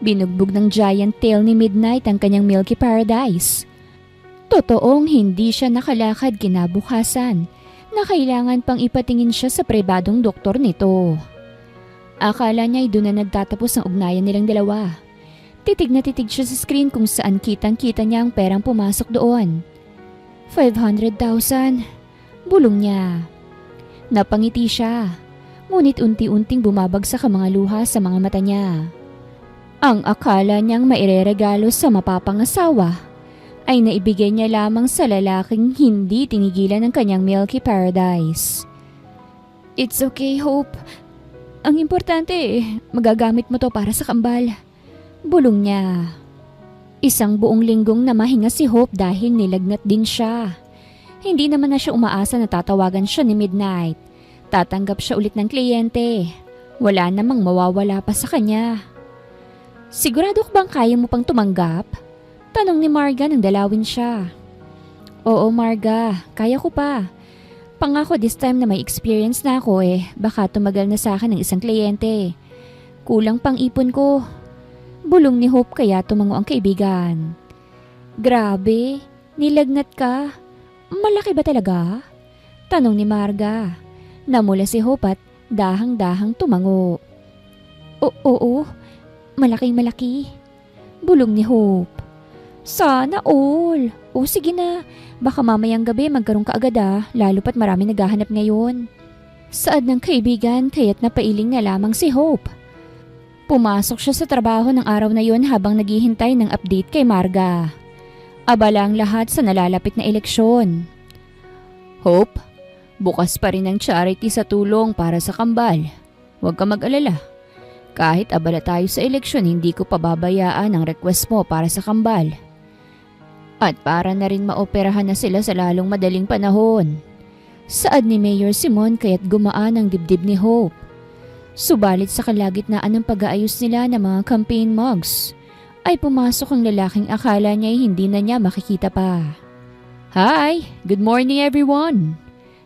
Binugbog ng giant tail ni Midnight ang kanyang Milky Paradise. Totoong hindi siya nakalakad kinabukasan na kailangan pang ipatingin siya sa pribadong doktor nito. Akala niya ay doon na nagtatapos ang ugnayan nilang dalawa. Titig na titig siya sa screen kung saan kitang-kita niya ang perang pumasok doon. 500,000. Bulong niya. Napangiti siya, ngunit unti-unting bumabagsak ang mga luha sa mga mata niya. Ang akala niyang maireregalo sa mapapangasawa ay naibigay niya lamang sa lalaking hindi tinigilan ng kanyang Milky Paradise. It's okay, Hope. Ang importante, magagamit mo to para sa kambal. Bulong niya. Isang buong linggong na mahinga si Hope dahil nilagnat din siya. Hindi naman na siya umaasa na tatawagan siya ni Midnight. Tatanggap siya ulit ng kliyente. Wala namang mawawala pa sa kanya. Sigurado ka bang kaya mo pang tumanggap? Tanong ni Marga nang dalawin siya. Oo, Marga, kaya ko pa. Pangako this time na may experience na ako baka tumagal na sa akin ng isang kliyente. Kulang pang ipon ko. Bulong ni Hope kaya tumango ang kaibigan. Grabe, nilagnat ka. Malaki ba talaga? Tanong ni Marga. Namula si Hope at dahang-dahang tumango. Oo, malaking malaki. Bulong ni Hope. Sana all. O sige na, baka mamayang gabi magkaroon ka agad lalo pat marami naghahanap ngayon. Saad ng kaibigan kaya't napailing na lamang si Hope. Pumasok siya sa trabaho ng araw na yon habang naghihintay ng update kay Marga. Abala ang lahat sa nalalapit na eleksyon. Hope, bukas pa rin ang charity sa tulong para sa kambal. Huwag ka mag-alala. Kahit abala tayo sa eleksyon, hindi ko pababayaan ang request mo para sa kambal. At para na rin maoperahan na sila sa lalong madaling panahon. Saad ni Mayor Simon kaya't gumaan ang dibdib ni Hope. Subalit sa kalagitnaan ng pag-aayos nila ng mga campaign mugs, ay pumasok ang lalaking akala niya ay hindi na niya makikita pa. Hi! Good morning everyone!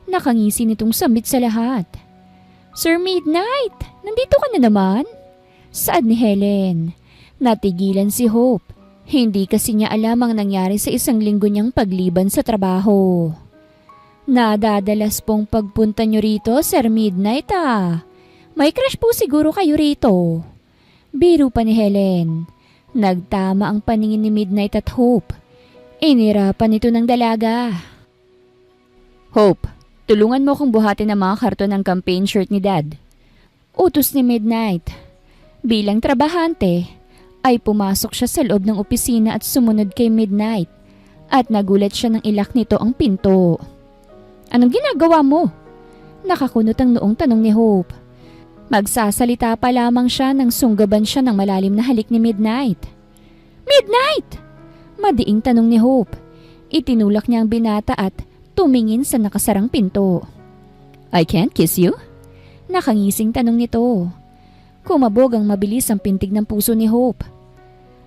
Nakangisi nitong samit sa lahat. Sir Midnight! Nandito ka na naman? Saad ni Helen. Natigilan si Hope. Hindi kasi niya alam ang nangyari sa isang linggo niyang pagliban sa trabaho. Nadadalas pong pagpunta niyo rito, Sir Midnight May crush po siguro kayo rito. Biro pa ni Helen. Nagtama ang paningin ni Midnight at Hope. Inirapan nito ng dalaga. Hope, tulungan mo kong buhatin ang mga karton ng campaign shirt ni Dad. Utos ni Midnight. Bilang trabahante, ay pumasok siya sa loob ng opisina at sumunod kay Midnight at nagulat siya nang ilak nito ang pinto. Anong ginagawa mo? Nakakunot ang noong tanong ni Hope. Magsasalita pa lamang siya nang sunggaban siya ng malalim na halik ni Midnight. Midnight! Madiing tanong ni Hope. Itinulak niya ang binata at tumingin sa nakasarang pinto. I can't kiss you? Nakangising tanong nito. Kumabog ang mabilis ang pintig ng puso ni Hope.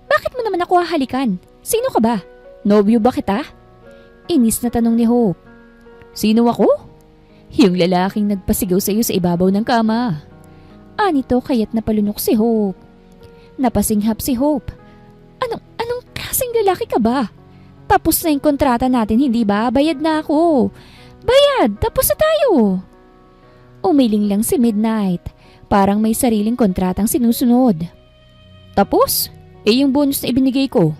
Bakit mo naman ako hahalikan? Sino ka ba? Nobyo ba kita? Inis na tanong ni Hope. Sino ako? Yung lalaking nagpasigaw sa iyo sa ibabaw ng kama. Anito kaya't napalunok si Hope. Napasinghap si Hope. Anong klaseng lalaki ka ba? Tapos na yung kontrata natin, hindi ba? Bayad na ako. Bayad! Tapos na tayo! Umiling lang si Midnight. Parang may sariling kontratang sinusunod. Tapos? Yung bonus na ibinigay ko.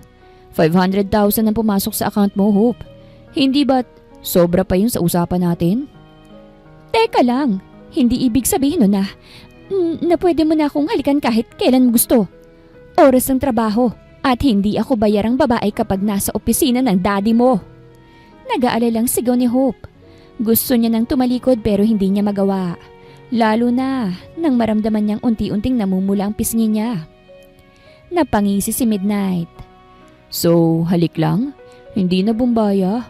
500,000 ang pumasok sa account mo, Hope. Hindi ba't sobra pa yun sa usapan natin? Teka lang. Hindi ibig sabihin nun na pwede mo na akong halikan kahit kailan gusto. Oras ng trabaho. At hindi ako bayarang babae kapag nasa opisina ng daddy mo. Nag-aalalang sigaw ni Hope. Gusto niya nang tumalikod pero hindi niya magawa. Lalo na nang maramdaman niyang unti-unting namumula ang pisngi niya. Napangisi si Midnight. So, halik lang? Hindi na bumbaya?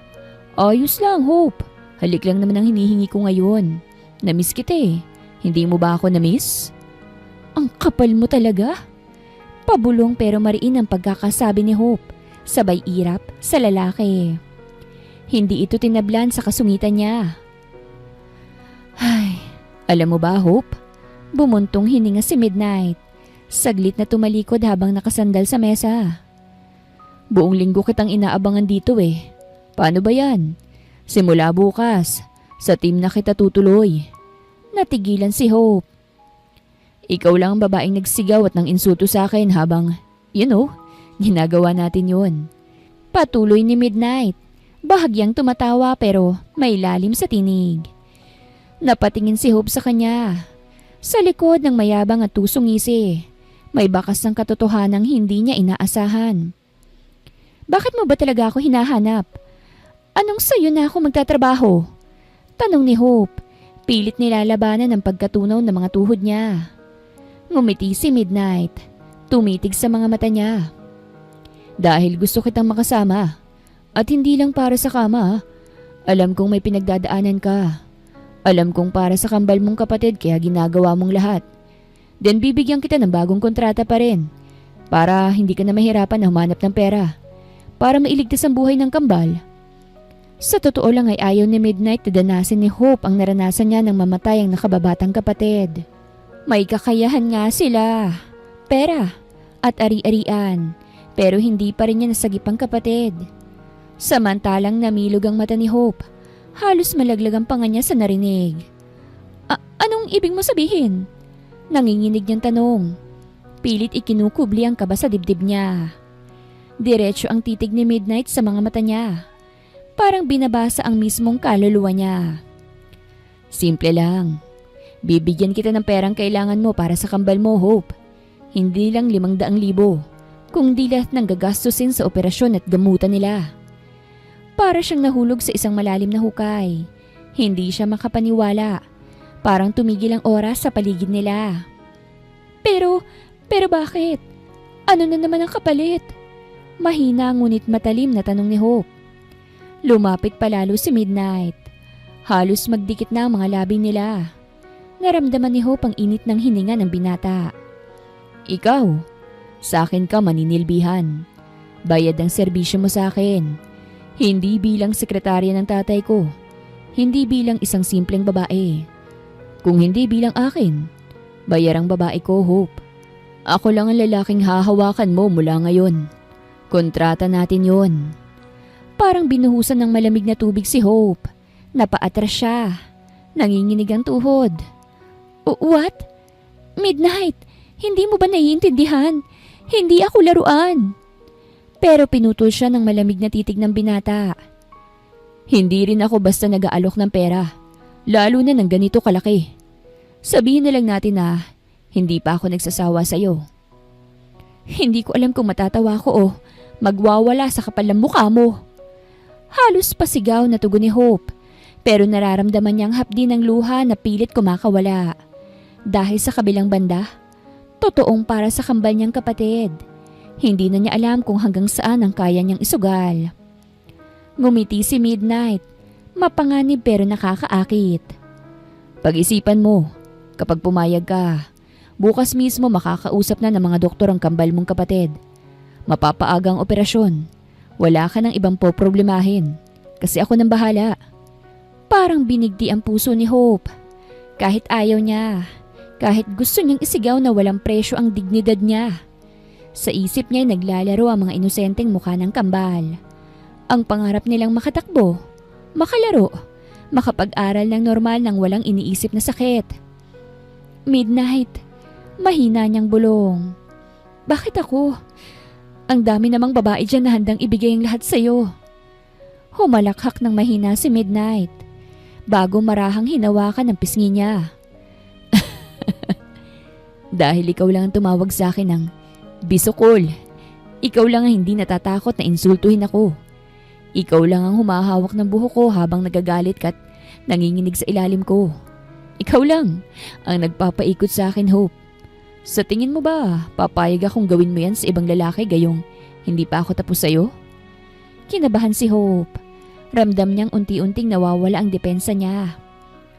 Ayos lang, Hope. Halik lang naman ang hinihingi ko ngayon. Namiss kita eh. Hindi mo ba ako namiss? Ang kapal mo talaga. Pabulong pero mariin ang pagkakasabi ni Hope, sabay irap sa lalaki. Hindi ito tinablan sa kasungitan niya. Ay, alam mo ba, Hope? Bumuntong hininga si Midnight. Saglit na tumalikod habang nakasandal sa mesa. Buong linggo kitang inaabangan dito eh. Paano ba yan? Simula bukas, sa team na kita tutuloy. Natigilan si Hope. Ikaw lang ang babaeng nagsigaw at nang insulto sa akin habang, ginagawa natin yon. Patuloy ni Midnight. Bahagyang tumatawa pero may lalim sa tinig. Napatingin si Hope sa kanya. Sa likod ng mayabang at tusong ngisi, may bakas ng katotohanang hindi niya inaasahan. Bakit mo ba talaga ako hinahanap? Anong sayo na ako magtatrabaho? Tanong ni Hope. Pilit nilalabanan ang pagkatunaw ng mga tuhod niya. Ngumiti si Midnight. Tumitig sa mga mata niya. Dahil gusto kitang makasama. At hindi lang para sa kama. Alam kong may pinagdadaanan ka. Alam kong para sa kambal mong kapatid kaya ginagawa mong lahat. Then bibigyan kita ng bagong kontrata pa rin. Para hindi ka na mahirapan na humanap ng pera. Para mailigtas ang buhay ng kambal. Sa totoo lang ay ayaw ni Midnight na danasin ni Hope ang naranasan niya ng mamatay ang nakababatang kapatid. May kakayahan nga sila. Pera at ari-arian. Pero hindi pa rin niya nasagip ang kapatid. Samantalang namilog ang mata ni Hope. Halos malaglag ang panga niya sa narinig. Anong ibig mo sabihin? Nanginginig niyang tanong. Pilit ikinukubli ang kaba sa dibdib niya. Diretso ang titig ni Midnight sa mga mata niya. Parang binabasa ang mismong kaluluwa niya. Simple lang. Bibigyan kita ng perang kailangan mo para sa kambal mo, Hope. Hindi lang 500,000, kundi lahat ng gagastusin sa operasyon at gamutan nila. Para siyang nahulog sa isang malalim na hukay. Hindi siya makapaniwala. Parang tumigil ang oras sa paligid nila. Pero bakit? Ano na naman ang kapalit? Mahina ngunit matalim na tanong ni Hope. Lumapit palalo si Midnight. Halos magdikit na ang mga labi nila. Naramdaman ni Hope ang init ng hininga ng binata. Ikaw, sa akin ka maninilbihan. Bayad ang serbisyo mo sa akin. Hindi bilang sekretarya ng tatay ko. Hindi bilang isang simpleng babae. Kung hindi bilang akin, bayarang babae ko, Hope. Ako lang ang lalaking hahawakan mo mula ngayon. Kontrata natin yon. Parang binuhusan ng malamig na tubig si Hope. Napaatras siya. Nanginginig ang tuhod. What? Midnight, hindi mo ba naiintindihan? Hindi ako laruan. Pero pinutol siya ng malamig na titig ng binata. Hindi rin ako basta nag-aalok ng pera. Lalo na ng ganito kalaki. Sabihin na lang natin na hindi pa ako nagsasawa sa'yo. Hindi ko alam kung matatawa ko o magwawala sa kapal ng mukha mo. Halos pasigaw na tugon ni Hope. Pero nararamdaman niyang hapdi ng luha na pilit kumakawala. Dahil sa kabilang banda, totoong para sa kambal niyang kapatid. Hindi na niya alam kung hanggang saan ang kaya niyang isugal. Ngumiti si Midnight, mapanganib pero nakakaakit. Pag-isipan mo, kapag pumayag ka, bukas mismo makakausap na ng mga doktor ang kambal mong kapatid. Mapapaaga ang operasyon. Wala ka ng ibang poproblemahin. Kasi ako nang bahala. Parang binigdi ang puso ni Hope. Kahit ayaw niya. Kahit gusto niyang isigaw na walang presyo ang dignidad niya. Sa isip niya ay naglalaro ang mga inosenteng mukha ng kambal. Ang pangarap nilang makatakbo, makalaro, makapag-aral ng normal nang walang iniisip na sakit. Midnight, mahina niyang bulong. Bakit ako? Ang dami namang babae dyan na handang ibigay ang lahat sa'yo. Humalakhak ng mahina si Midnight bago marahang hinawakan ang pisngi niya. Dahil ikaw lang ang tumawag sa akin ng bisukol. Ikaw lang ang hindi natatakot na insultuhin ako. Ikaw lang ang humahawak ng buhok ko habang nagagalit ka't nanginginig sa ilalim ko. Ikaw lang ang nagpapaikot sa akin, Hope. Sa tingin mo ba, papayag akong gawin mo yan sa ibang lalaki gayong hindi pa ako tapos sa'yo? Kinabahan si Hope. Ramdam niyang unti-unting nawawala ang depensa niya.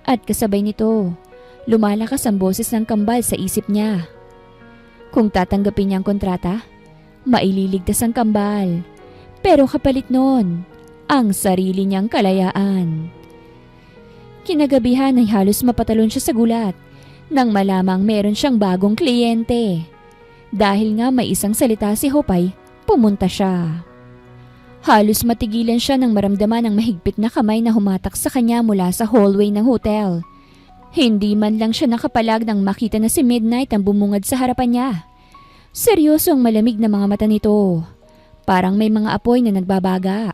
At kasabay nito, lumalakas ang boses ng kambal sa isip niya. Kung tatanggapin niya ang kontrata, maililigtas ang kambal. Pero kapalit nun, ang sarili niyang kalayaan. Kinagabihan ay halos mapatalon siya sa gulat nang malamang meron siyang bagong kliyente. Dahil nga may isang salita si Hopay, pumunta siya. Halos matigilan siya nang maramdaman ang mahigpit na kamay na humatak sa kanya mula sa hallway ng hotel. Hindi man lang siya nakapalag nang makita na si Midnight ang bumungad sa harapan niya. Seryoso ang malamig na mga mata nito. Parang may mga apoy na nagbabaga.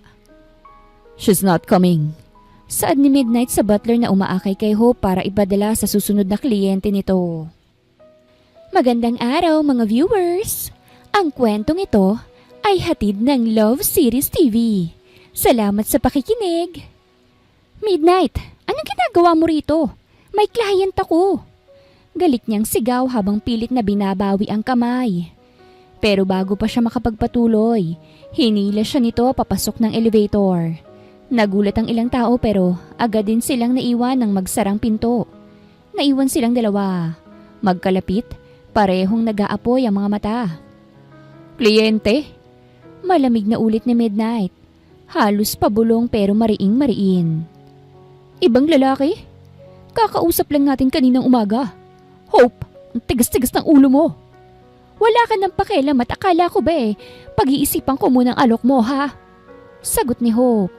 She's not coming. Saad ni Midnight sa butler na umaakay kay Hope para ipadala sa susunod na kliyente nito. Magandang araw mga viewers! Ang kwentong ito ay hatid ng Love Series TV. Salamat sa pakikinig! Midnight, anong ginagawa mo rito? May client ako! Galit niyang sigaw habang pilit na binabawi ang kamay. Pero bago pa siya makapagpatuloy, hinila siya nito papasok ng elevator. Nagulat ang ilang tao pero agad din silang naiwan ng magsarang pinto. Naiwan silang dalawa. Magkalapit, parehong nag-aapoy ang mga mata. Kliyente? Malamig na ulit ni Midnight. Halos pabulong pero mariing-mariin. Ibang lalaki? Kakausap lang natin kaninang umaga. Hope, ang tigas-tigas ng ulo mo. Wala ka ng pakialam at akala ko ba pag-iisipan ko munang alok mo ha? Sagot ni Hope.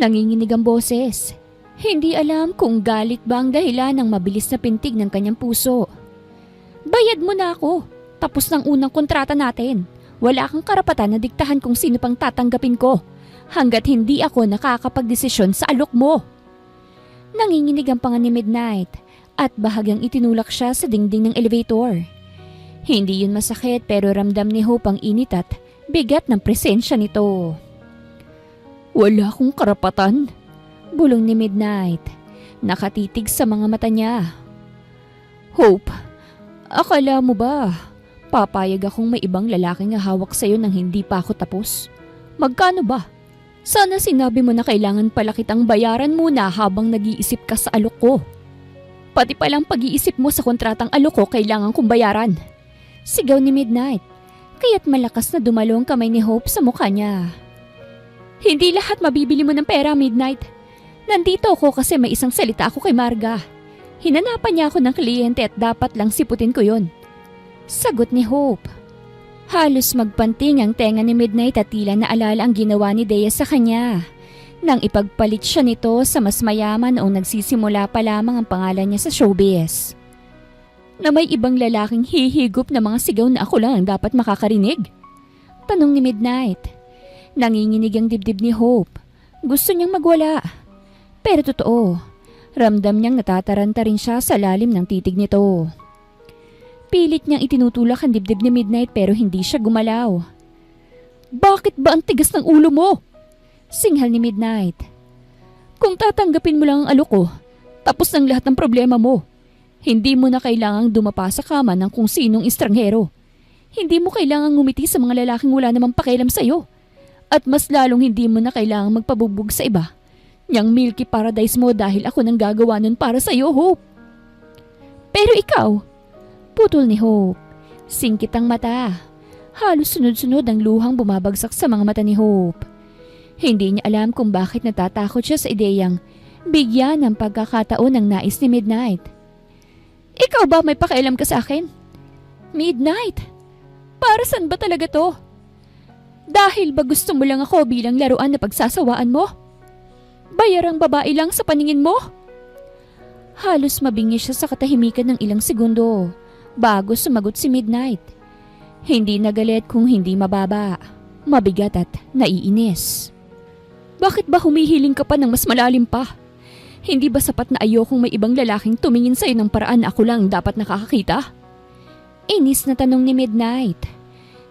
Nanginginig ang boses. Hindi alam kung galit ba ang dahilan ng mabilis na pintig ng kanyang puso. Bayad mo na ako. Tapos ng unang kontrata natin. Wala kang karapatan na diktahan kung sino pang tatanggapin ko. Hanggat hindi ako nakakapagdesisyon sa alok mo. Nanginginig ang panga ni Midnight at bahagyang itinulak siya sa dingding ng elevator. Hindi yun masakit pero ramdam ni Hope ang init at bigat ng presensya nito. Wala akong karapatan, bulong ni Midnight. Nakatitig sa mga mata niya. Hope, akala mo ba papayag akong may ibang lalaking hawak sa'yo nang hindi pa ako tapos? Magkano ba? Sana sinabi mo na kailangan pala kitang bayaran muna habang nag-iisip ka sa alok ko. Pati palang pag-iisip mo sa kontratang alok ko kailangan kong bayaran. Sigaw ni Midnight, kaya't malakas na dumalong kamay ni Hope sa mukha niya. Hindi lahat mabibili mo ng pera, Midnight. Nandito ako kasi may isang salita ako kay Marga. Hinanapan niya ako ng kliyente at dapat lang siputin ko yon. Sagot ni Hope. Halos magpanting ang tenga ni Midnight at tila naalala ang ginawa ni Dea sa kanya. Nang ipagpalit siya nito sa mas mayaman noong nagsisimula pa lamang ang pangalan niya sa showbiz. Na may ibang lalaking hihigop na mga sigaw na ako lang ang dapat makakarinig? Tanong ni Midnight. Nanginginig ang dibdib ni Hope. Gusto niyang magwala. Pero totoo, ramdam niyang natataranta rin siya sa lalim ng titig nito. Pilit niyang itinutulak ang dibdib ni Midnight pero hindi siya gumalaw. Bakit ba ang tigas ng ulo mo? Singhal ni Midnight. Kung tatanggapin mo lang ang alok ko, tapos ng lahat ng problema mo. Hindi mo na kailangang dumapa sa kama ng kung sinong estranghero. Hindi mo kailangang ngumiti sa mga lalaking wala namang pakialam sa'yo. At mas lalong hindi mo na kailangang magpabugbog sa iba. Niyang milky paradise mo dahil ako nang gagawa nun para sa'yo, Hope. Pero ikaw, putol ni Hope. Singkit ang mata. Halos sunod-sunod ang luhang bumabagsak sa mga mata ni Hope. Hindi niya alam kung bakit natatakot siya sa ideyang bigyan ng pagkakataon ng nais ni Midnight. Ikaw ba may pakialam ka sa akin? Midnight? Para saan ba talaga to? Dahil ba gusto mo lang ako bilang laruan na pagsasawaan mo? Bayarang babae lang sa paningin mo? Halos mabingi siya sa katahimikan ng ilang segundo bago sumagot si Midnight. Hindi nagalit kung hindi mababa, mabigat at naiinis. Bakit ba humihiling ka pa ng mas malalim pa? Hindi ba sapat na ayokong may ibang lalaking tumingin sa'yo ng paraan na ako lang dapat nakakakita? Inis na tanong ni Midnight.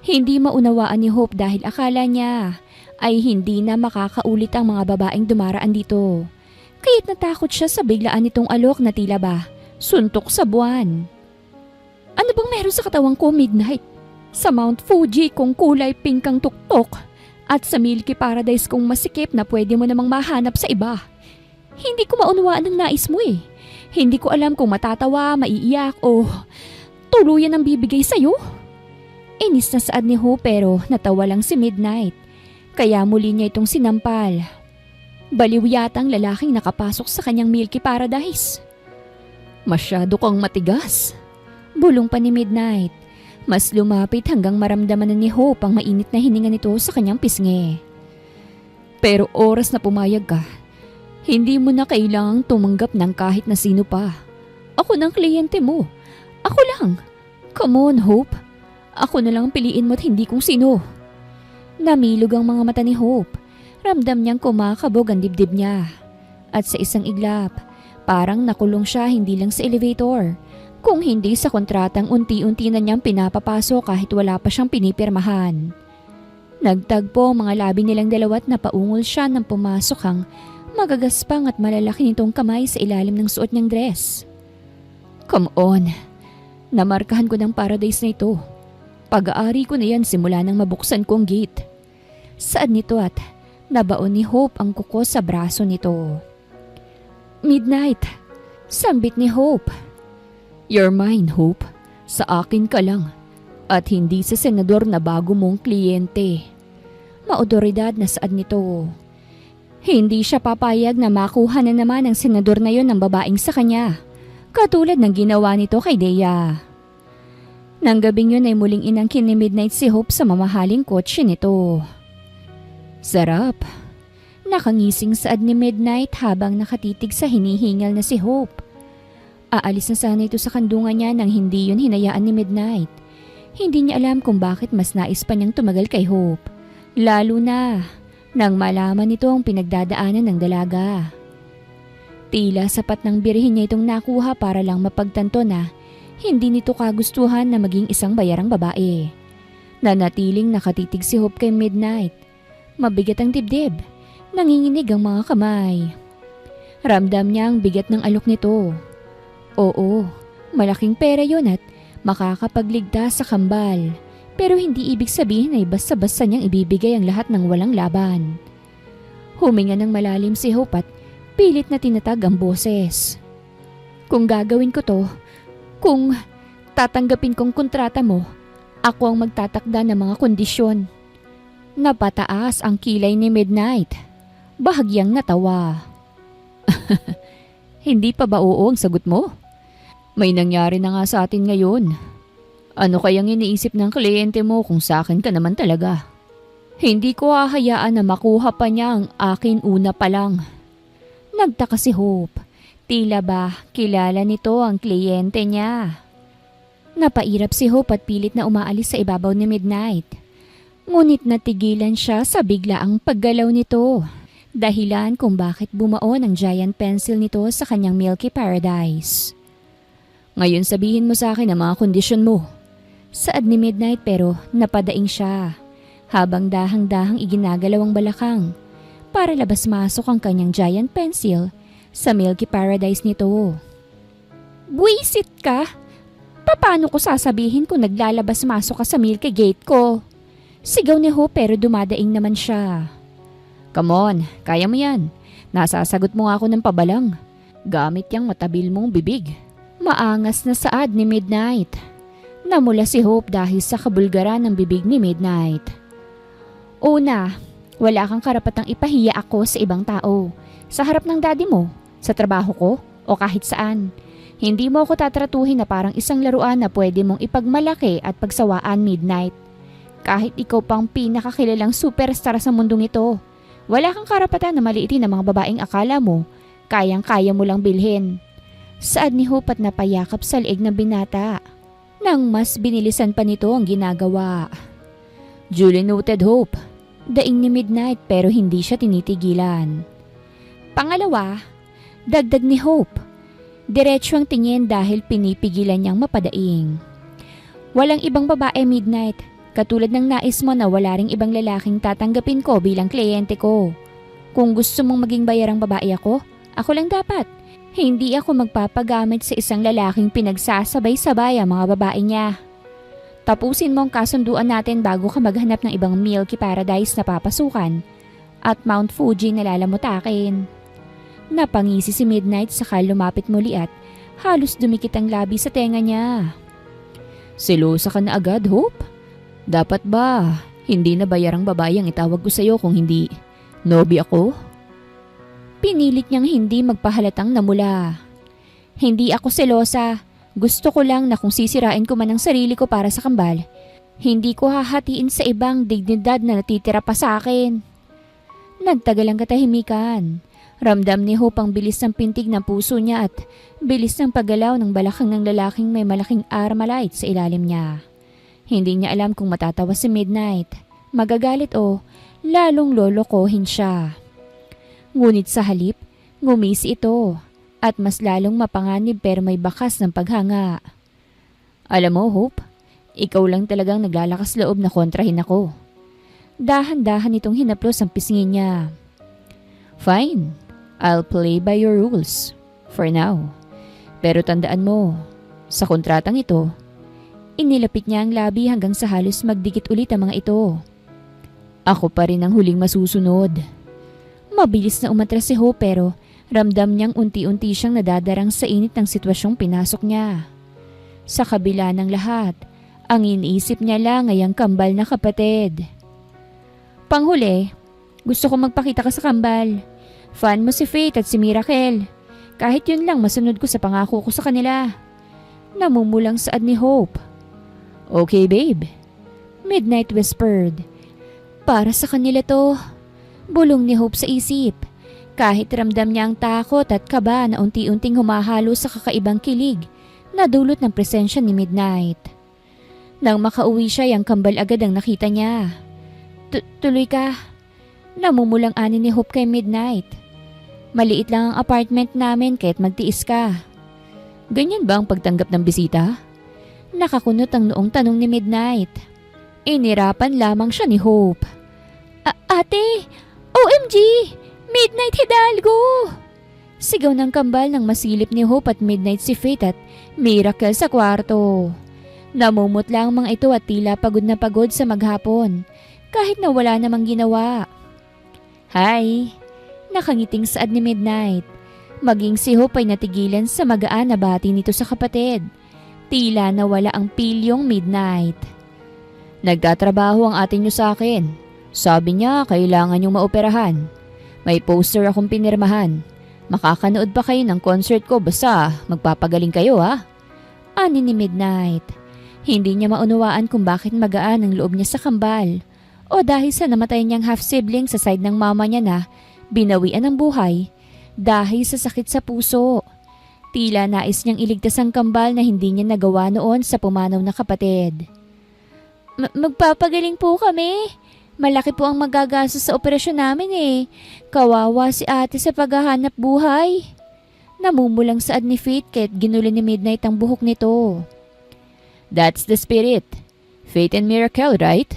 Hindi maunawaan ni Hope dahil akala niya ay hindi na makakaulit ang mga babaeng dumaraan dito. Kaya't natakot siya sa biglaan nitong alok na tila ba suntok sa buwan. Ano bang meron sa katawan ko, Midnight? Sa Mount Fuji kung kulay pink ang tuktok at sa Milky Paradise kung masikip na pwede mo namang mahanap sa iba. Hindi ko maunawaan ang nais mo eh. Hindi ko alam kung matatawa, maiiyak o tuluyan ang bibigay sa'yo. Inis na saad ni Hope pero natawa lang si Midnight. Kaya muli niya itong sinampal. Baliw yata ang lalaking nakapasok sa kanyang Milky Paradise. Masyado kang matigas. Bulong pa ni Midnight. Mas lumapit hanggang maramdaman na ni Hope ang mainit na hininga nito sa kanyang pisngi. Pero oras na pumayag ka, hindi mo na kailangang tumanggap ng kahit na sino pa. Ako ng kliyente mo. Ako lang. Come on, Hope. Ako na lang piliin mo at hindi kung sino. Namilog ang mga mata ni Hope. Ramdam niyang kumakabog ang dibdib niya. At sa isang iglap, parang nakulong siya hindi lang sa elevator, kung hindi sa kontratang unti-unti na niyang pinapapasok kahit wala pa siyang pinipirmahan. Nagtagpo ang mga labi nilang dalawa at napaungol siya nang pumasok ang magagaspang at malalaki nitong kamay sa ilalim ng suot niyang dress. Come on, namarkahan ko ng paradise na ito. Pag-aari ko na yan simula nang mabuksan kong gate. Saad nito at nabaon ni Hope ang kuko sa braso nito. Midnight, sambit ni Hope. You're mine, Hope. Sa akin ka lang. At hindi sa senador na bago mong kliyente. Maodoridad na saad nito. Hindi siya papayag na makuha na naman ng senador na yon ng babaeng sa kanya. Katulad ng ginawa nito kay Dea. Nang gabing yun ay muling inangkin ni Midnight si Hope sa mamahaling kotse nito. Sarap. Nakangising saad ni Midnight habang nakatitig sa hinihingal na si Hope. Aalis na sana ito sa kandungan niya nang hindi yun hinayaan ni Midnight. Hindi niya alam kung bakit mas nais pa niyang tumagal kay Hope. Lalo na nang malaman nito ang pinagdadaanan ng dalaga. Tila sapat ng birihin niya itong nakuha para lang mapagtanto na hindi nito kagustuhan na maging isang bayarang babae. Nanatiling nakatitig si Hope kay Midnight. Mabigat ang dibdib. Nanginginig ang mga kamay. Ramdam niya ang bigat ng alok nito. Oo, malaking pera yun at makakapagligtas sa kambal. Pero hindi ibig sabihin ay basta-basta niyang ibibigay ang lahat ng walang laban. Huminga ng malalim si Hope at pilit na tinatag ang boses. Kung gagawin ko to, kung tatanggapin kong kontrata mo, ako ang magtatakda ng mga kondisyon. Napataas ang kilay ni Midnight. Bahagyang natawa. Hindi pa ba oo ang sagot mo? May nangyari na nga sa atin ngayon. Ano kayang iniisip ng kliyente mo kung sa akin ka naman talaga? Hindi ko hahayaan na makuha pa niya ang akin una pa lang. Nagtaka si Hope. Tila ba kilala nito ang kliyente niya? Napairap si Hope at pilit na umaalis sa ibabaw ni Midnight. Ngunit natigilan siya sa biglaang paggalaw nito. Dahilan kung bakit bumaon ang giant pencil nito sa kanyang Milky Paradise. Ngayon sabihin mo sa akin ang mga kondisyon mo. Saad ni Midnight pero napadaing siya. Habang dahang-dahang iginagalaw ang balakang. para labas-masok ang kanyang giant pencil sa milky paradise nito. Buisit ka? Paano ko sasabihin kung naglalabas-masok ka sa milky gate ko? Sigaw ni Hope pero dumadaing naman siya. Come on, kaya mo yan. Nasasagot mo nga ako ng pabalang. Gamit yang matabil mong bibig. Maangas na saad ni Midnight. Namula si Hope dahil sa kabulgaran ng bibig ni Midnight. Una, wala kang karapatang ipahiya ako sa ibang tao. Sa harap ng daddy mo, sa trabaho ko, o kahit saan. Hindi mo ako tatratuhin na parang isang laruan na pwede mong ipagmalaki at pagsawaan, Midnight. Kahit ikaw pang pinakakilalang superstar sa mundong ito, wala kang karapatan na maliitin ang mga babaeng akala mo, kayang-kaya mo lang bilhin. Saad ni Hope at napayakap sa leeg ng binata. Nang mas binilisan pa nito ang ginagawa. Duly noted, Hope. Daing ni Midnight pero hindi siya tinitigilan. Pangalawa, dagdag ni Hope. Diretso ang tingin dahil pinipigilan niyang mapadaing. Walang ibang babae, Midnight. Katulad ng nais mo na wala ring ibang lalaking tatanggapin ko bilang kliyente ko. Kung gusto mong maging bayarang babae ako lang dapat. Hindi ako magpapagamit sa isang lalaking pinagsasabay-sabay ang mga babae niya. Tapusin mo ang kasunduan natin bago ka maghanap ng ibang milky paradise na papasukan at Mount Fuji na lalamutakin. Napangisi si Midnight saka lumapit muli at halos dumikit ang labi sa tenga niya. Selosa ka na agad, Hope? Dapat ba hindi na bayarang babae ang itawag ko sa'yo kung hindi nobby ako? Pinilit niyang hindi magpahalatang namula. Hindi ako selosa. Gusto ko lang na kung sisirain ko man ang sarili ko para sa kambal, hindi ko hahatiin sa ibang dignidad na natitira pa sa akin. Nagtagal ang katahimikan. Ramdam ni Hope ang bilis ng pintig ng puso niya at bilis ng paggalaw ng balakang ng lalaking may malaking Armalite sa ilalim niya. Hindi niya alam kung matatawa si Midnight, magagalit o lalong lolokohin siya. Ngunit sa halip, ngumisi ito at mas lalong mapanganib pero may bakas ng paghanga. Alam mo, Hope, ikaw lang talagang naglalakas loob na kontrahin ako. Dahan-dahan itong hinaplos ang pisngin niya. Fine, I'll play by your rules for now. Pero tandaan mo, sa kontratang ito, inilapit niya ang labi hanggang sa halos magdikit ulit ang mga ito. Ako pa rin ang huling masusunod. Mabilis na umatras si Hope pero ramdam niyang unti-unti siyang nadadarang sa init ng sitwasyong pinasok niya. Sa kabila ng lahat, ang iniisip niya lang ay ang kambal na kapatid. Panghuli, gusto ko magpakita ka sa kambal. Fan mo si Faith at si Miracle. Kahit yun lang masunod ko sa pangako ko sa kanila. Namumulang saad ni Hope. Okay, babe. Midnight whispered. Para sa kanila to. Bulong ni Hope sa isip. Kahit ramdam niya ang takot at kaba na unti-unting humahalo sa kakaibang kilig na dulot ng presensya ni Midnight. Nang makauwi siya, yung kambal agad ang nakita niya. Tuloy ka. Namumulang ani ni Hope kay Midnight. Maliit lang ang apartment namin kahit magtiis ka. Ganyan ba ang pagtanggap ng bisita? Nakakunot ang noong tanong ni Midnight. Inirapan lamang siya ni Hope. Ate! OMG! Midnight Hidalgo! Sigaw ng kambal nang masilip ni Hope at Midnight si Faith at Miracle sa kwarto. Namumutla ang mga ito at tila pagod na pagod sa maghapon kahit na wala namang ginawa. Hi! Nakangiting saad ni Midnight. Maging si Hope ay natigilan sa magaan na bati nito sa kapatid. Tila nawala ang pilyong Midnight. Nagtatrabaho ang ate niyo sa akin. Sabi niya kailangan niyong maoperahan. May poster akong pinirmahan. Makakanood pa kayo ng concert ko basta magpapagaling kayo ha. Ani ni Midnight. Hindi niya maunawaan kung bakit magaan ang loob niya sa kambal. O dahil sa namatay niyang half-sibling sa side ng mama niya na binawian ng buhay dahil sa sakit sa puso. Tila nais niyang iligtas ang kambal na hindi niya nagawa noon sa pumanaw na kapatid. Magpapagaling po kami. Malaki po ang magagastos sa operasyon namin eh. Kawawa si ate sa paghahanap buhay. Namumulang saad ni Faith kahit ginuli ni Midnight ang buhok nito. That's the spirit. Faith and Miracle, right?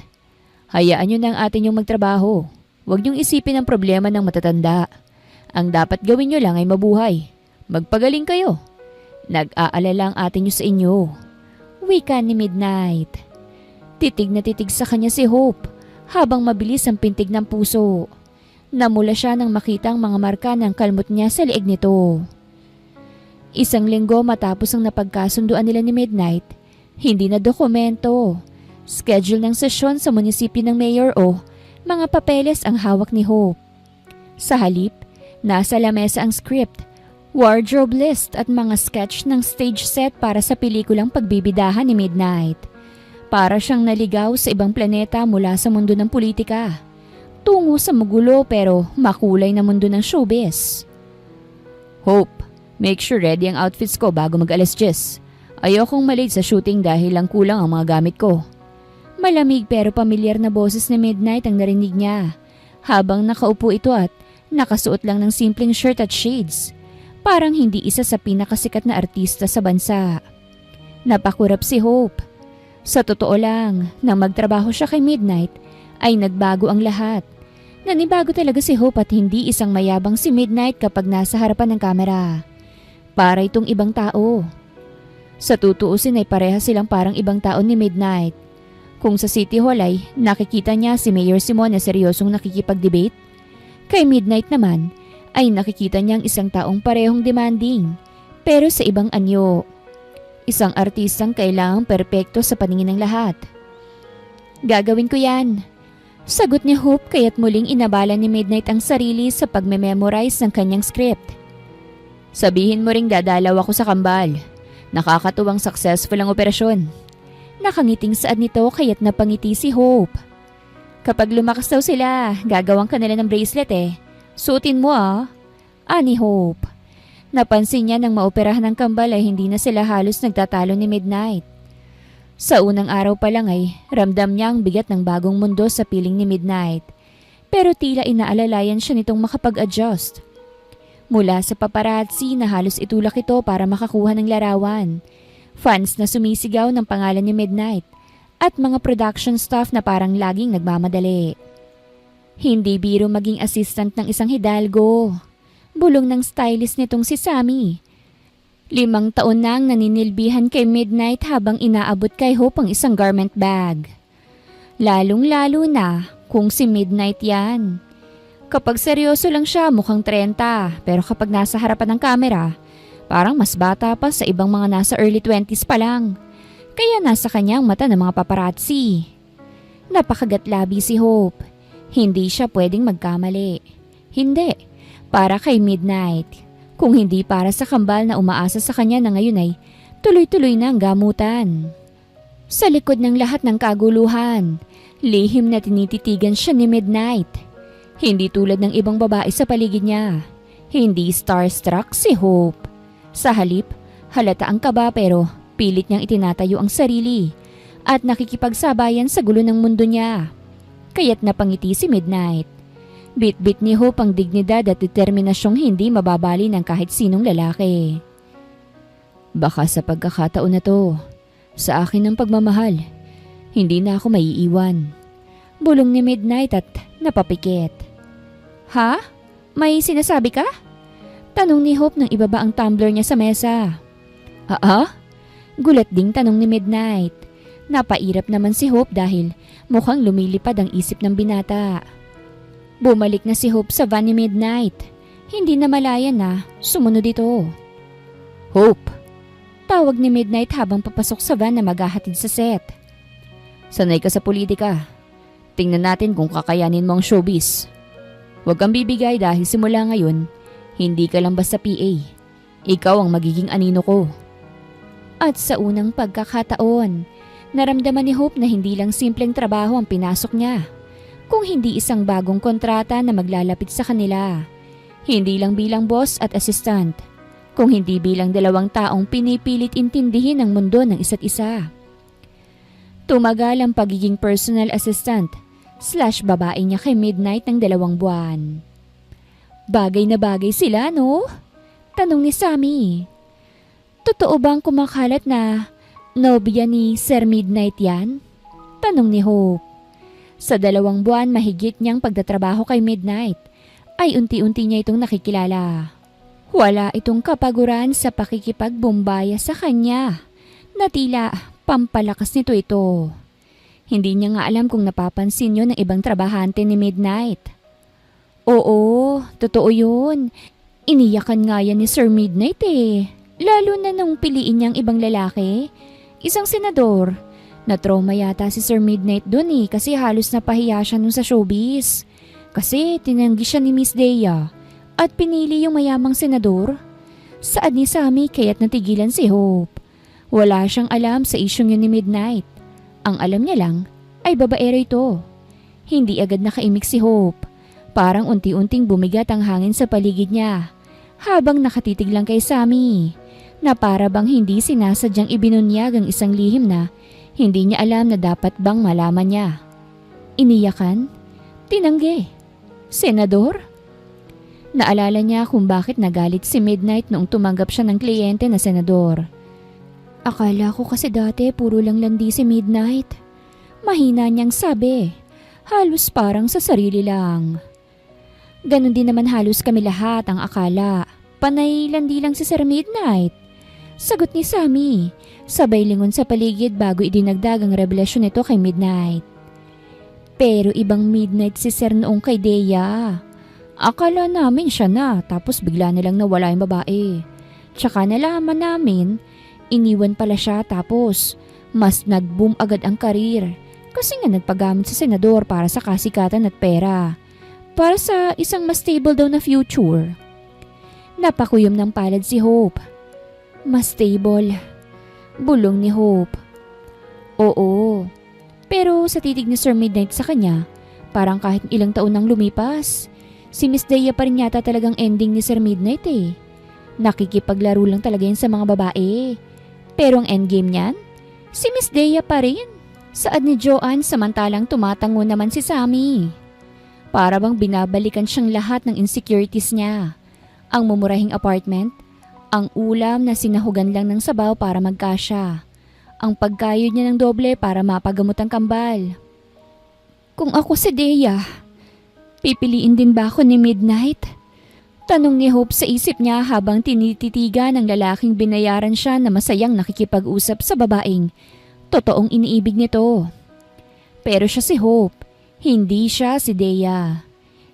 Hayaan niyo ng ate niyong magtrabaho. Huwag niyong isipin ang problema ng matatanda. Ang dapat gawin niyo lang ay mabuhay. Magpagaling kayo. Nag-aalala ang ate niyo sa inyo. Wika ni Midnight. Titig na titig sa kanya si Hope habang mabilis ang pintig ng puso. Namula siya nang makita ang mga marka ng kalmot niya sa leeg nito. Isang linggo matapos ang napagkasunduan nila ni Midnight, hindi na dokumento, schedule ng sesyon sa munisipyo ng mayor o mga papeles ang hawak ni Hope. Sa halip, nasa lamesa ang script, wardrobe list at mga sketch ng stage set para sa pelikulang pagbibidahan ni Midnight. Para siyang naligaw sa ibang planeta mula sa mundo ng politika. Tungo sa magulo pero makulay na mundo ng showbiz. Hope, make sure ready ang outfits ko bago mag-alas 10. Ayokong malate sa shooting dahil lang kulang ang mga gamit ko. Malamig pero pamilyar na boses ni Midnight ang narinig niya. Habang nakaupo ito at nakasuot lang ng simpleng shirt at shades. Parang hindi isa sa pinakasikat na artista sa bansa. Napakurap si Hope. Sa totoo lang, nang magtrabaho siya kay Midnight, ay nagbago ang lahat. Nanibago talaga si Hope at hindi isang mayabang si Midnight kapag nasa harapan ng kamera. Para itong ibang tao. Sa tutuusin ay pareha silang parang ibang tao ni Midnight. Kung sa City Hall ay nakikita niya si Mayor Simon na seryosong nakikipag-debate, kay Midnight naman ay nakikita niyang isang taong parehong demanding pero sa ibang anyo. Isang artistang kailangang perpekto sa paningin ng lahat. Gagawin ko yan. Sagot ni Hope kaya't muling inabala ni Midnight ang sarili sa pagme-memorize ng kanyang script. Sabihin mo ring dadalaw ako sa kambal. Nakakatuwang successful ang operasyon. Nakangiting saad nito kaya't napangiti si Hope. Kapag lumakas daw sila, gagawang ka nila ng bracelet eh. Suotin mo ani Hope. Napansin niya nang maoperahan ng kambal ay hindi na sila halos nagtatalo ni Midnight. Sa unang araw pa lang ay ramdam niya ang bigat ng bagong mundo sa piling ni Midnight. Pero tila inaalalayan siya nitong makapag-adjust. Mula sa paparazzi na halos itulak ito para makakuha ng larawan. Fans na sumisigaw ng pangalan ni Midnight. At mga production staff na parang laging nagmamadali. Hindi biro maging assistant ng isang hidalgo. Bulong ng stylist nitong si Sammy. 5 taon nang naninilbihan kay Midnight habang inaabot kay Hope ang isang garment bag. Lalong-lalo na kung si Midnight yan. Kapag seryoso lang siya mukhang 30 pero kapag nasa harapan ng kamera, parang mas bata pa sa ibang mga nasa early 20s pa lang. Kaya nasa kanyang mata ng mga paparazzi. Napakagatlabi si Hope. Hindi siya pwedeng magkamali. Hindi. Para kay Midnight. Kung hindi para sa kambal na umaasa sa kanya na ngayon ay tuloy-tuloy na ang gamutan. Sa likod ng lahat ng kaguluhan, lihim na tinititigan siya ni Midnight. Hindi tulad ng ibang babae sa paligid niya. Hindi starstruck si Hope. Sa halip, halata ang kaba pero pilit niyang itinatayo ang sarili at nakikipagsabayan sa gulo ng mundo niya. Kaya't napangiti si Midnight. Bit-bit ni Hope ang dignidad at determinasyong hindi mababali ng kahit sinong lalaki. Baka sa pagkakataon na to, sa akin ang pagmamahal, hindi na ako maiiwan. Bulong ni Midnight at napapikit. Ha? May sinasabi ka? Tanong ni Hope nang ibaba ang tumbler niya sa mesa. Gulat ding tanong ni Midnight. Napairap naman si Hope dahil mukhang lumilipad ang isip ng binata. Bumalik na si Hope sa van ni Midnight. Hindi na malaya na sumunod ito. Hope! Tawag ni Midnight habang papasok sa van na maghahatid sa set. Sanay ka sa politika. Tingnan natin kung kakayanin mo ang showbiz. Huwag kang bibigay dahil simula ngayon, hindi ka lang basta PA. Ikaw ang magiging anino ko. At sa unang pagkakataon, naramdaman ni Hope na hindi lang simpleng trabaho ang pinasok niya. Kung hindi isang bagong kontrata na maglalapit sa kanila. Hindi lang bilang boss at assistant, kung hindi bilang 2 taong pinipilit intindihin ang mundo ng isa't isa. Tumagal ang pagiging personal assistant / babae niya kay Midnight ng 2 buwan. Bagay na bagay sila, no? Tanong ni Sammy. Totoo bang kumakalat na nobya ni Sir Midnight yan? Tanong ni Hope. Sa 2 buwan mahigit niyang pagtatrabaho kay Midnight, ay unti-unti niya itong nakikilala. Wala itong kapaguran sa pakikipagbumbaya sa kanya, na tila pampalakas nito ito. Hindi niya nga alam kung napapansin yun ng ibang trabahante ni Midnight. Oo, totoo yun. Iniyakan nga yan ni Sir Midnight eh. Lalo na nung piliin niyang ibang lalaki. Isang senador. Na-trauma yata si Sir Midnight dun eh kasi halos napahiya siya nun sa showbiz. Kasi tinanggi siya ni Miss Dea at pinili yung mayamang senador. Saad ni Sammy kaya't natigilan si Hope. Wala siyang alam sa isyong yun ni Midnight. Ang alam niya lang ay babaero ito. Hindi agad nakaimik si Hope. Parang unti-unting bumigat ang hangin sa paligid niya habang nakatitig lang kay Sammy na para bang hindi sinasadyang ibinunyag ang isang lihim na hindi niya alam na dapat bang malaman niya. Iniyakan? Tinanggi? Senador? Naalala niya kung bakit nagalit si Midnight noong tumanggap siya ng kliyente na senador. Akala ko kasi dati puro lang landi si Midnight. Mahina niyang sabi. Halos parang sa sarili lang. Ganon din naman halos kami lahat ang akala. Panay landi lang si Sir Midnight. Sagot ni Sammy. Sabay lingon sa paligid bago idinagdag ang revelasyon nito kay Midnight. Pero ibang Midnight si Sir noong kay Dea. Akala namin siya na tapos bigla nilang nawala yung babae. Tsaka nalaman namin, iniwan pala siya tapos mas nag-boom agad ang karir. Kasi nga nagpagamit sa senador para sa kasikatan at pera. Para sa isang mas stable daw na future. Napakuyom ng palad si Hope. Mas stable. Bulong ni Hope. Oo. Pero sa titig ni Sir Midnight sa kanya, parang kahit ilang taon nang lumipas, si Miss Dea pa rin yata talagang ending ni Sir Midnight eh. Nakikipaglaro lang talaga yan sa mga babae. Pero ang endgame niyan, si Miss Dea pa rin. Saad ni Joanne samantalang tumatango naman si Sammy. Para bang binabalikan siyang lahat ng insecurities niya. Ang mumurahing apartment, ang ulam na sinahugan lang ng sabaw para magkasya, ang pagkayod niya ng doble para mapagamot ang kambal. Kung ako si Dea, pipiliin din ba ako ni Midnight? Tanong ni Hope sa isip niya habang tinititigan ng lalaking binayaran siya na masayang nakikipag-usap sa babaeng totoong iniibig nito. Pero siya si Hope. Hindi siya si Dea.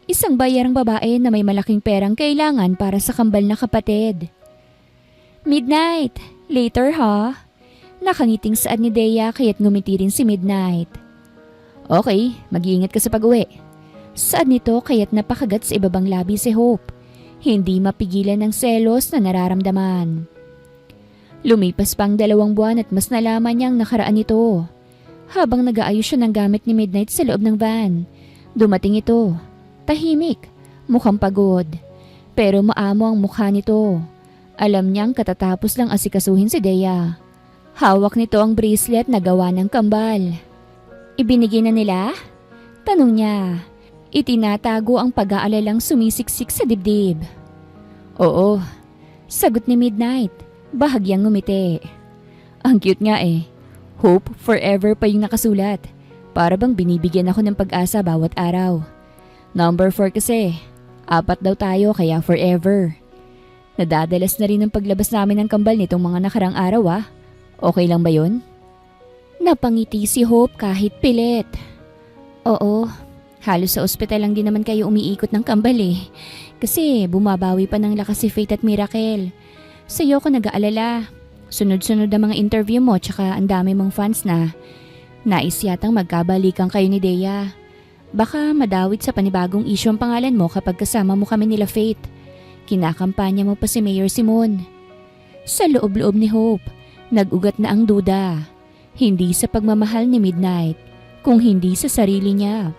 Isang bayarang babae na may malaking perang kailangan para sa kambal na kapatid. Midnight, later ha? Nakangiting saad ni Dea kaya't ngumiti rin si Midnight. Okay, mag-iingat ka sa pag-uwi. Saad nito kaya't napakagat sa ibabang labi si Hope. Hindi mapigilan ng selos na nararamdaman. Lumipas pang 2 buwan at mas nalaman niyang nakaraan ito. Habang nag-aayos siya ng gamit ni Midnight sa loob ng van, dumating ito. Tahimik, mukhang pagod. Pero maamo ang mukha nito. Alam niyang katatapos lang asikasuhin si Dea. Hawak nito ang bracelet na gawa ng kambal. Ibinigay na nila? Tanong niya. Itinatago ang pag-aalalang sumisiksik sa dibdib. Oo, sagot ni Midnight. Bahagyang ngumiti. Ang cute nga eh. Hope forever pa yung nakasulat. Para bang binibigyan ako ng pag-asa bawat araw. Number 4 kasi. 4 daw tayo kaya forever. Nadadalas na rin ang paglabas namin ng kambal nitong mga nakarang araw ah. Okay lang ba yun? Napangiti si Hope kahit pilit. Oo, halos sa ospital lang din naman kayo umiikot ng kambal eh. Kasi bumabawi pa ng lakas si Faith at Miracle. Sa'yo ko nag-aalala. Sunod-sunod ang mga interview mo tsaka ang dami mong fans na nais yatang magkabalikan kayo ni Dea. Baka madawit sa panibagong issue ang pangalan mo kapag kasama mo kami nila Faith. Kinakampanya mo pa si Mayor Simon. Sa loob-loob ni Hope, nag-ugat na ang duda. Hindi sa pagmamahal ni Midnight, kung hindi sa sarili niya.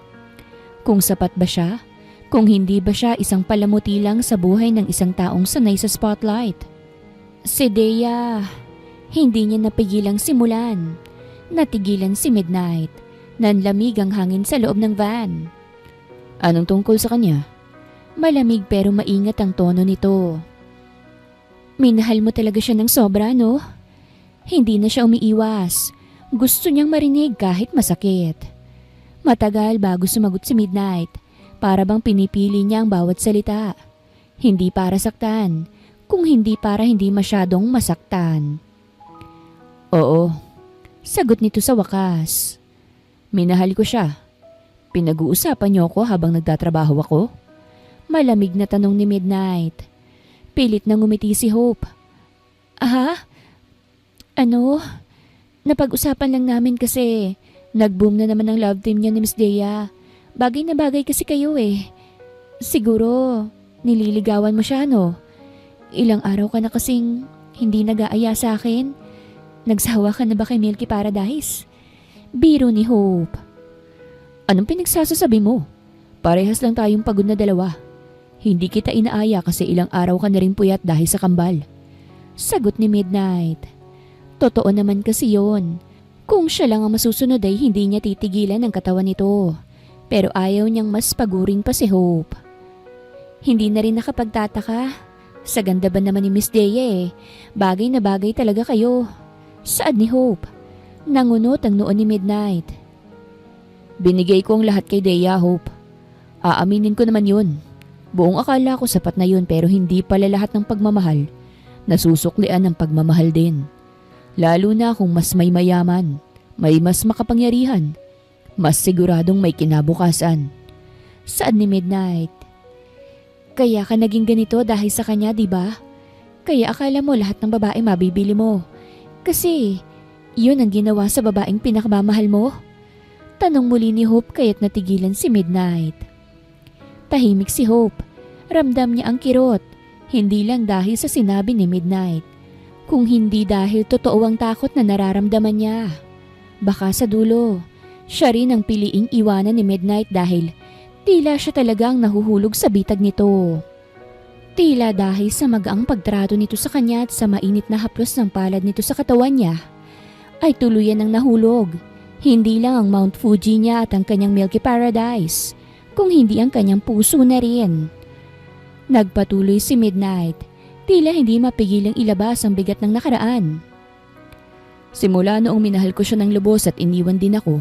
Kung sapat ba siya? Kung hindi ba siya isang palamuti lang sa buhay ng isang taong sanay sa spotlight? Si Dea, hindi niya napigilang simulan. Natigilan si Midnight. Nanlamig ang hangin sa loob ng van. Anong tungkol sa kanya? Malamig pero maingat ang tono nito. Minahal mo talaga siya ng sobra, no? Hindi na siya umiiwas. Gusto niyang marinig kahit masakit. Matagal bago sumagot si Midnight. Para bang pinipili niya ang bawat salita. Hindi para saktan, kung hindi para hindi masyadong masaktan. Oo, sagot nito sa wakas. Minahal ko siya. Pinag-uusapan niyo ako habang nagtatrabaho ako? Malamig na tanong ni Midnight. Pilit na ngumiti si Hope. Aha? Ano? Napag-usapan lang namin kasi nag-boom na naman ang love team niya ni Miss Dea. Bagay na bagay kasi kayo eh. Siguro, nililigawan mo siya no? Ilang araw ka na kasing hindi nag-aaya sa akin. Nagsawa ka na ba kay Milky Paradise? Biro ni Hope. Anong pinagsasasabi mo? Parehas lang tayong pagod na dalawa. Hindi kita inaaya kasi ilang araw ka na rin puyat dahil sa kambal. Sagot ni Midnight. Totoo naman kasi yon. Kung siya lang ang masusunod ay hindi niya titigilan ang katawan nito. Pero ayaw niyang mas pagurin pa si Hope. Hindi na rin nakapagtataka. Sa ganda ba naman ni Miss Dea eh. Bagay na bagay talaga kayo. Saad ni Hope. Nangunot ang noon ni Midnight. Binigay ko ang lahat kay Dea, Hope. Aaminin ko naman yun. Buong akala ko sapat na yun pero hindi pala lahat ng pagmamahal. Nasusuklian ng pagmamahal din. Lalo na kung mas may mayaman, may mas makapangyarihan, mas siguradong may kinabukasan. Saan ni Midnight? Kaya ka naging ganito dahil sa kanya, di ba? Kaya akala mo lahat ng babae mabibili mo. Kasi yun ang ginawa sa babaeng pinakamamahal mo? Tanong muli ni Hope kaya't natigilan si Midnight. Tahimik si Hope. Ramdam niya ang kirot. Hindi lang dahil sa sinabi ni Midnight. Kung hindi dahil totoo ang takot na nararamdaman niya. Baka sa dulo, siya rin ang piliing iwanan ni Midnight dahil tila siya talagang nahuhulog sa bitag nito. Tila dahil sa magaang pagtrato nito sa kanya at sa mainit na haplos ng palad nito sa katawan niya, ay tuluyan ang nahulog. Hindi lang ang Mount Fuji niya at ang kanyang Milky Paradise, kung hindi ang kanyang puso na rin. Nagpatuloy si Midnight, tila hindi mapigilang ilabas ang bigat ng nakaraan. Simula noong minahal ko siya ng lubos at iniwan din ako,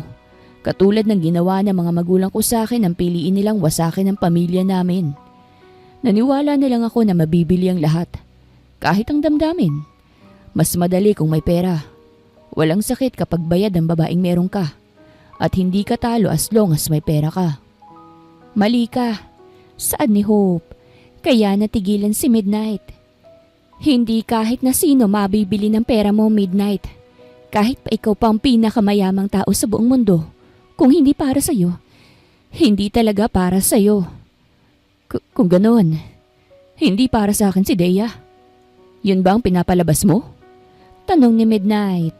katulad ng ginawa ng mga magulang ko sa akin ang piliin nilang wasakin ang pamilya namin. Naniwala na lang ako na mabibili ang lahat, kahit ang damdamin. Mas madali kung may pera. Walang sakit kapag bayad ang babaeng meron ka, at hindi ka talo as long as may pera ka. Mali ka. Saad ni Hope. Kaya natigilan si Midnight. Hindi kahit na sino mabibili ng pera mo, Midnight. Kahit pa ikaw pa ang pinakamayamang tao sa buong mundo. Kung hindi para sa'yo, hindi talaga para sa'yo. Kung ganoon, hindi para sa akin si Dea. Yun ba ang pinapalabas mo? Tanong ni Midnight.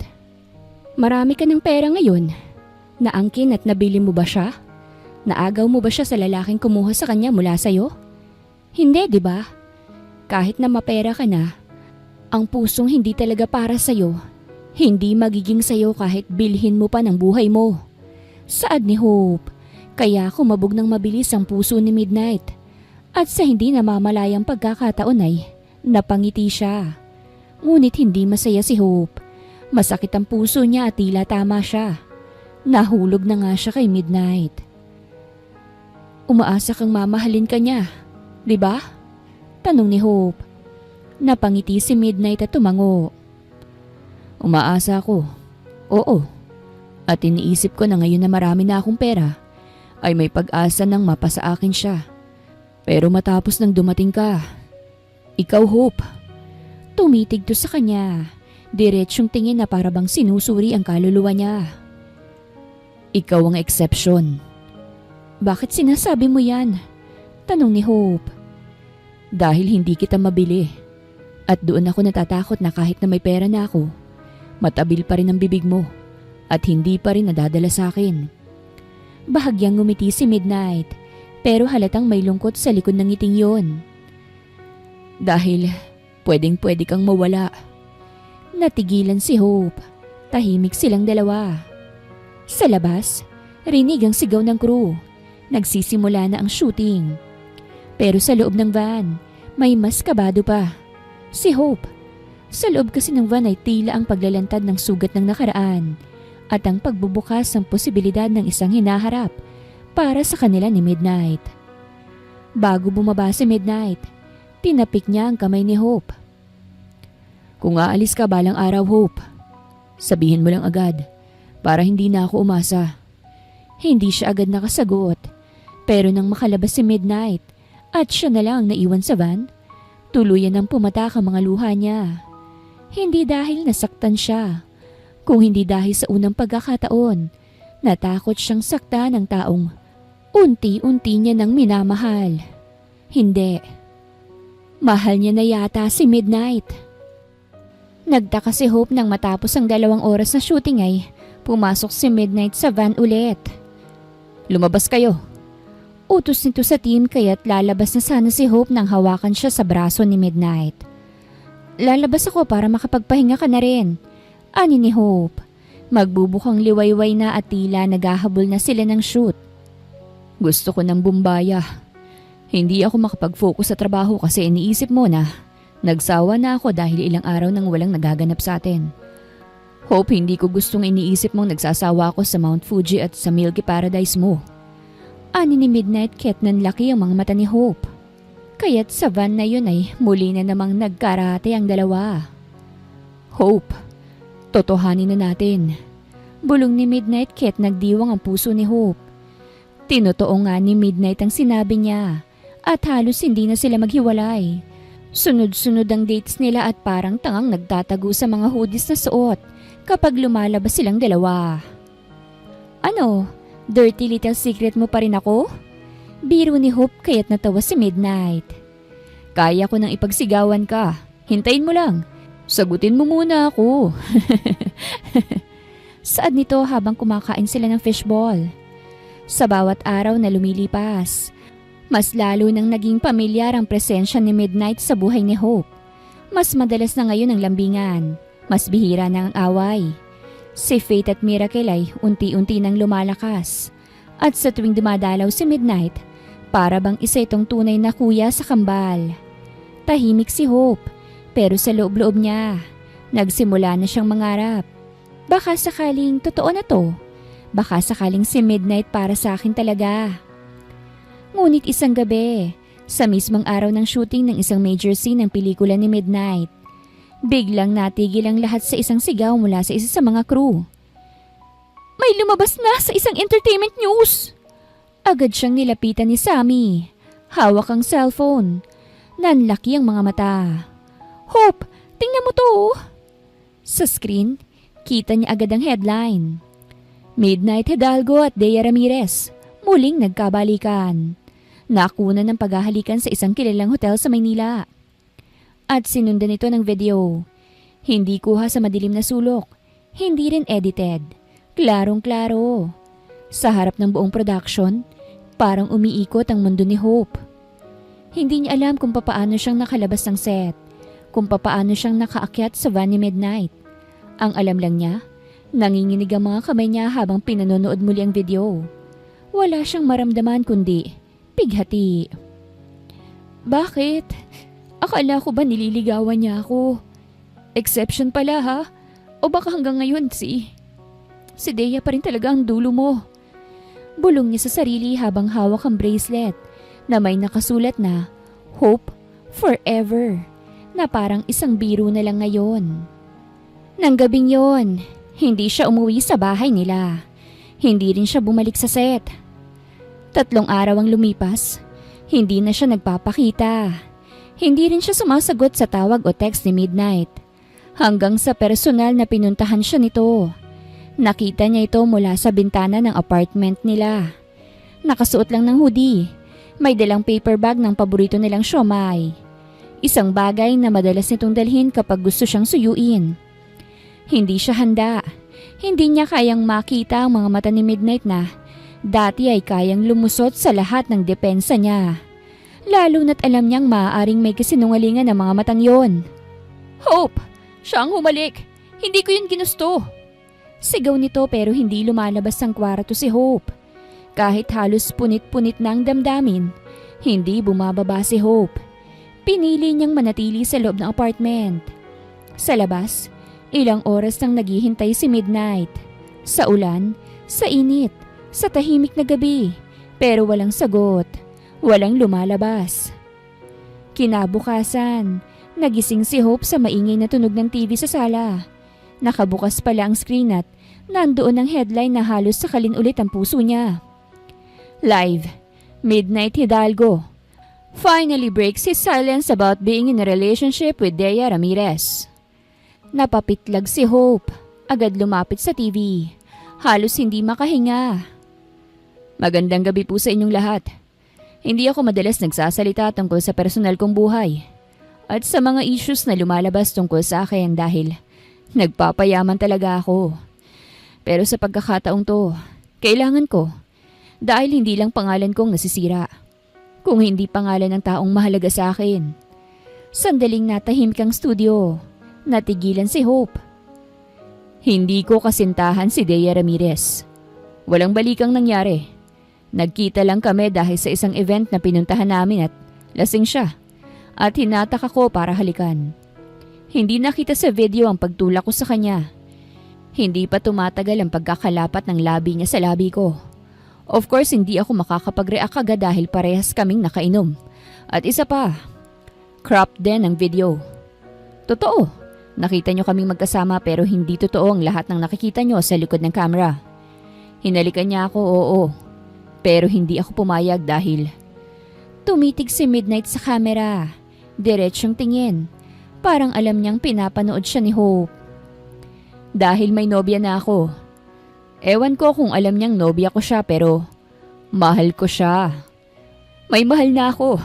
Marami ka ng pera ngayon. Naangkin at nabili mo ba siya? Naagaw mo ba siya sa lalaking kumuha sa kanya mula sa'yo? Hindi, di ba? Kahit na mapera ka na, ang pusong hindi talaga para sa'yo, hindi magiging sa'yo kahit bilhin mo pa ng buhay mo. Saad ni Hope, kaya kumabog ng mabilis ang puso ni Midnight. At sa hindi namamalayang pagkakataon ay napangiti siya. Ngunit hindi masaya si Hope. Masakit ang puso niya at tila tama siya. Nahulog na nga siya kay Midnight. Umaasa kang mamahalin ka niya, di ba? Tanong ni Hope. Napangiti si Midnight at tumango. Umaasa ako. Oo. At iniisip ko na ngayon na marami na akong pera, ay may pag-asa nang mapasa akin siya. Pero matapos nang dumating ka, ikaw Hope. Tumitig to sa kanya. Diretsyong tingin na para bang sinusuri ang kaluluwa niya. Ikaw ang exception. Bakit sinasabi mo yan? Tanong ni Hope. Dahil hindi kita mabili. At doon ako natatakot na kahit na may pera na ako, matabil pa rin ang bibig mo at hindi pa rin nadadala sa akin. Bahagyang ngumiti si Midnight pero halatang may lungkot sa likod ng ngiting yon. Dahil pwedeng-pwede kang mawala. Natigilan si Hope. Tahimik silang dalawa. Sa labas, rinig ang sigaw ng crew. Nagsisimula na ang shooting. Pero sa loob ng van, may mas kabado pa. Si Hope. Sa loob kasi ng van ay tila ang paglalantad ng sugat ng nakaraan. at ang pagbubukas ng posibilidad ng isang hinaharap para sa kanila ni Midnight. Bago bumaba si Midnight, tinapik niya ang kamay ni Hope. Kung aalis ka balang araw, Hope, sabihin mo lang agad para hindi na ako umasa. Hindi siya agad nakasagot, pero nang makalabas si Midnight at siya na lang naiwan sa van, tuluyan ang pumatak ang mga luha niya. Hindi dahil nasaktan siya, kung hindi dahil sa unang pagkakataon, natakot siyang sakta ng taong unti-unti niya nang minamahal. Hindi. Mahal niya na yata si Midnight. Nagtaka si Hope nang matapos ang 2 oras na shooting ay pumasok si Midnight sa van ulit. Lumabas kayo. Utos nito sa team kaya't lalabas na sana si Hope nang hawakan siya sa braso ni Midnight. Lalabas ako para makapagpahinga ka na rin, ani ni Hope. Magbubukang liwayway na at tila naghahabol na sila ng shoot. Gusto ko ng bumbaya. Hindi ako makapag-focus sa trabaho kasi iniisip mo na nagsawa na ako dahil ilang araw nang walang nagaganap sa atin. Hope, hindi ko gustong iniisip mong nagsasawa ako sa Mount Fuji at sa Milky Paradise mo. Ani ni Midnight kaya't nanlaki ang mga mata ni Hope. Kaya't sa van na yun ay muli na namang nagkarate ang dalawa. Hope, totohanin na natin. Bulong ni Midnight kaya't nagdiwang ang puso ni Hope. Tinotoo nga ni Midnight ang sinabi niya at halos hindi na sila maghiwalay. Sunod-sunod ang dates nila at parang tangang nagtatago sa mga hoodies na suot kapag lumalabas silang dalawa. Ano? Dirty little secret mo pa rin ako? Biro ni Hope kaya't natawa si Midnight. Kaya ko nang ipagsigawan ka. Hintayin mo lang. Sagutin mo muna ako. Saad nito habang kumakain sila ng fishball. Sa bawat araw na lumilipas, mas lalo nang naging pamilyar ang presensya ni Midnight sa buhay ni Hope. Mas madalas na ngayon ang lambingan. Mas bihira na ang away. Si Faith at Miracle ay unti-unti nang lumalakas. At sa tuwing dumadalaw si Midnight, para bang isa itong tunay na kuya sa kambal. Tahimik si Hope, pero sa loob-loob niya, nagsimula na siyang mangarap. Baka sakaling totoo na to. Baka sakaling si Midnight para sa akin talaga. Ngunit isang gabi, sa mismong araw ng shooting ng isang major scene ng pelikula ni Midnight, biglang natigil ang lahat sa isang sigaw mula sa isa sa mga crew. May lumabas na sa isang entertainment news! Agad siyang nilapitan ni Sammy. Hawak ang cellphone. Nanlaki ang mga mata. Hope, tingnan mo to! Sa screen, kita niya agad ang headline. Midnight Hidalgo at Dea Ramirez, muling nagkabalikan. Nakuna ng paghahalikan sa isang kilalang hotel sa Maynila. At sinundan ito ng video. Hindi kuha sa madilim na sulok. Hindi rin edited. Klarong-klaro. Sa harap ng buong production, parang umiikot ang mundo ni Hope. Hindi niya alam kung papaano siyang nakalabas ng set. Kung papaano siyang nakaakyat sa van ni Midnight. Ang alam lang niya, nanginginig ang mga kamay niya habang pinanonood muli ang video. Wala siyang maramdaman kundi pighati. Bakit? Akala ko ba nililigawan niya ako? Exception pala ha? O baka hanggang ngayon si Dea pa rin talaga ang dulo mo? Bulong niya sa sarili habang hawak ang bracelet na may nakasulat na Hope Forever na parang isang biro na lang ngayon. Nang gabing yon, hindi siya umuwi sa bahay nila. Hindi rin siya bumalik sa set. 3 araw ang lumipas, hindi na siya nagpapakita. Hindi rin siya sumasagot sa tawag o text ni Midnight. Hanggang sa personal na pinuntahan siya nito. Nakita niya ito mula sa bintana ng apartment nila. Nakasuot lang ng hoodie. May dalang paper bag ng paborito nilang siomai. Isang bagay na madalas nitong dalhin kapag gusto siyang suyuin. Hindi siya handa. Hindi niya kayang makita ang mga mata ni Midnight na dati ay kayang lumusot sa lahat ng depensa niya. Lalo na't alam niyang maaaring may kasinungalingan ang mga matang yon. Hope! Siya ang humalik! Hindi ko yun ginusto! Sigaw nito pero hindi lumalabas ang kwarto si Hope. Kahit halos punit-punit na ang damdamin, hindi bumababa si Hope. Pinili niyang manatili sa loob ng apartment. Sa labas, ilang oras nang naghihintay si Midnight. Sa ulan, sa init, sa tahimik na gabi, pero walang sagot, walang lumalabas. Kinabukasan, nagising si Hope sa maingay na tunog ng TV sa sala. Nakabukas pala ang screen at nandoon ang headline na halos sakalin ulit ang puso niya. Live, Midnight Hidalgo finally breaks his silence about being in a relationship with Dea Ramirez. Napapitlag si Hope, agad lumapit sa TV. Halos hindi makahinga. Magandang gabi po sa inyong lahat. Hindi ako madalas nagsasalita tungkol sa personal kong buhay at sa mga issues na lumalabas tungkol sa akin dahil nagpapayaman talaga ako. Pero sa pagkakataong to, kailangan ko dahil hindi lang pangalan kong nasisira, kung hindi pangalan ng taong mahalaga sa akin. Sandaling natahimik ang studio. Natigilan si Hope. Hindi ko kasintahan si Dea Ramirez. Walang balikang nangyari. Nagkita lang kami dahil sa isang event na pinuntahan namin at lasing siya. At hinatak ako para halikan. Hindi nakita sa video ang pagtulak ko sa kanya. Hindi pa tumatagal ang pagkakalapat ng labi niya sa labi ko. Of course, hindi ako makakapag-react agad dahil parehas kaming nakainom. At isa pa, cropped din ang video. Totoo. Nakita nyo kaming magkasama pero hindi totoo ang lahat ng nakikita nyo sa likod ng camera. Hinalikan niya ako, oo. Pero hindi ako pumayag dahil tumitig si Midnight sa camera. Diretsyong tingin. Parang alam niyang pinapanood siya ni Hope. Dahil may nobya na ako. Ewan ko kung alam niyang nobya ko siya pero mahal ko siya. May mahal na ako.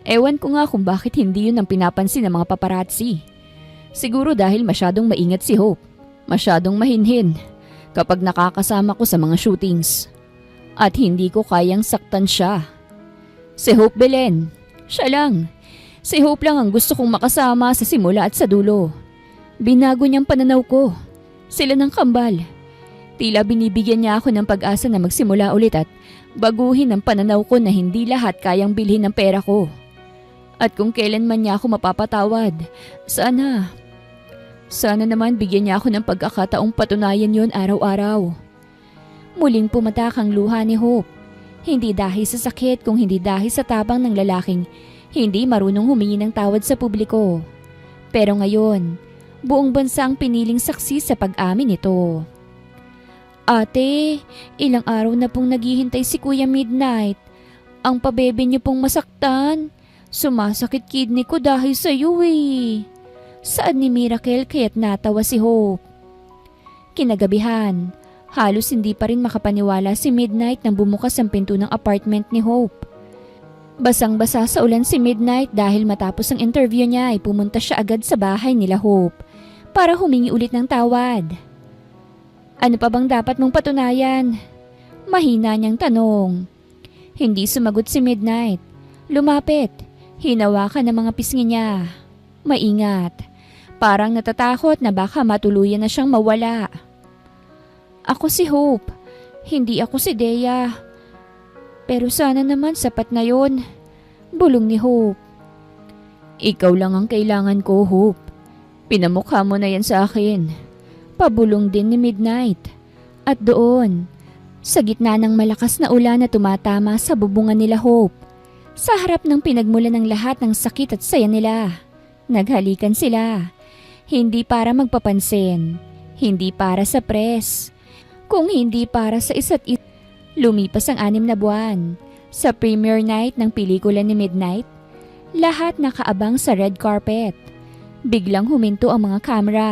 Ewan ko nga kung bakit hindi yun ang pinapansin ng mga paparazzi. Siguro dahil masyadong maingat si Hope, masyadong mahinhin kapag nakakasama ko sa mga shootings. At hindi ko kayang saktan siya. Si Hope Belen, siya lang. Si Hope lang ang gusto kong makasama sa simula at sa dulo. Binago niyang pananaw ko. Sila ng kambal. Tila binibigyan niya ako ng pag-asa na magsimula ulit at baguhin ang pananaw ko na hindi lahat kayang bilhin ng pera ko. At kung kailan man niya ako mapapatawad, Sana naman bigyan niya ako ng pagkakataong patunayan yon araw-araw. Muling pumatak ang luha ni Hope. Hindi dahil sa sakit kung hindi dahil sa tabang ng lalaking hindi marunong humingi ng tawad sa publiko. Pero ngayon, buong bansa ang piniling saksi sa pag-amin nito. Ate, ilang araw na pong naghihintay si Kuya Midnight. Ang pabebe niyo pong masaktan. Sumasakit kidney ko dahil sa iyo eh. Saan ni Miracle kaya't natawa si Hope? Kinagabihan, halos hindi pa rin makapaniwala si Midnight nang bumukas ang pinto ng apartment ni Hope. Basang-basa sa ulan si Midnight dahil matapos ang interview niya ay pumunta siya agad sa bahay nila Hope para humingi ulit ng tawad. Ano pa bang dapat mong patunayan? Mahina niyang tanong. Hindi sumagot si Midnight. Lumapit, hinawakan ng mga pisngi niya. Maingat. Parang natatakot na baka matuluyan na siyang mawala. Ako si Hope. Hindi ako si Dea. Pero sana naman sapat na yon. Bulong ni Hope. Ikaw lang ang kailangan ko, Hope. Pinamukha mo na yan sa akin. Pabulong din ni Midnight. At doon, sa gitna ng malakas na ulan na tumatama sa bubungan nila Hope, sa harap ng pinagmulan ng lahat ng sakit at saya nila, naghalikan sila. Hindi para magpapansin, hindi para sa press, kung hindi para sa isa't isa. Lumipas ang 6 na buwan. Sa premiere night ng pelikula ni Midnight, lahat nakaabang sa red carpet. Biglang huminto ang mga kamera.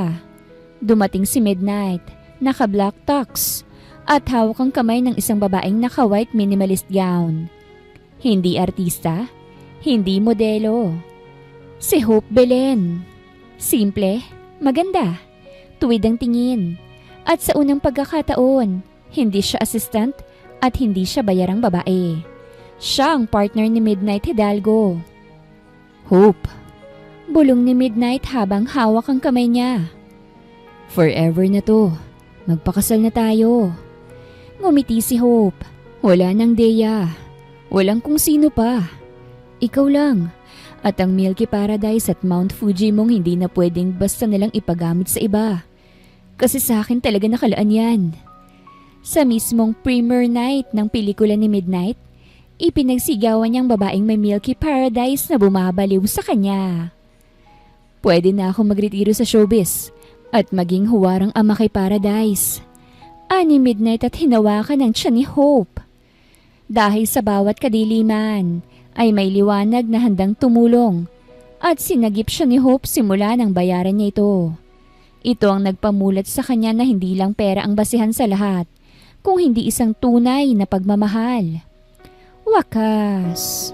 Dumating si Midnight, naka-black tux, at hawak ang kamay ng isang babaeng naka-white minimalist gown. Hindi artista, hindi modelo. Si Hope Belen. Simple, maganda, tuwid ang tingin. At sa unang pagkakataon, hindi siya assistant at hindi siya bayarang babae. Siya ang partner ni Midnight Hidalgo. Hope, bulong ni Midnight habang hawak ang kamay niya. Forever na to. Magpakasal na tayo. Ngumiti si Hope. Wala nang Dea. Walang kung sino pa. Ikaw lang. At ang Milky Paradise at Mount Fuji mong hindi na pwedeng basta nalang ipagamit sa iba. Kasi sa akin talaga nakalaan yan. Sa mismong premiere night ng pelikula ni Midnight, ipinagsigawan niyang babaeng may Milky Paradise na bumabaliw sa kanya. Pwede na ako magretiro sa showbiz at maging huwarang ama kay Paradise. Ani Midnight at hinawakan ng tiyan ni Hope. Dahil sa bawat kadiliman ay may liwanag na handang tumulong at sinagip siya ni Hope simula nang bayaran niya ito. Ito ang nagpamulat sa kanya na hindi lang pera ang basihan sa lahat, kung hindi isang tunay na pagmamahal. Wakas.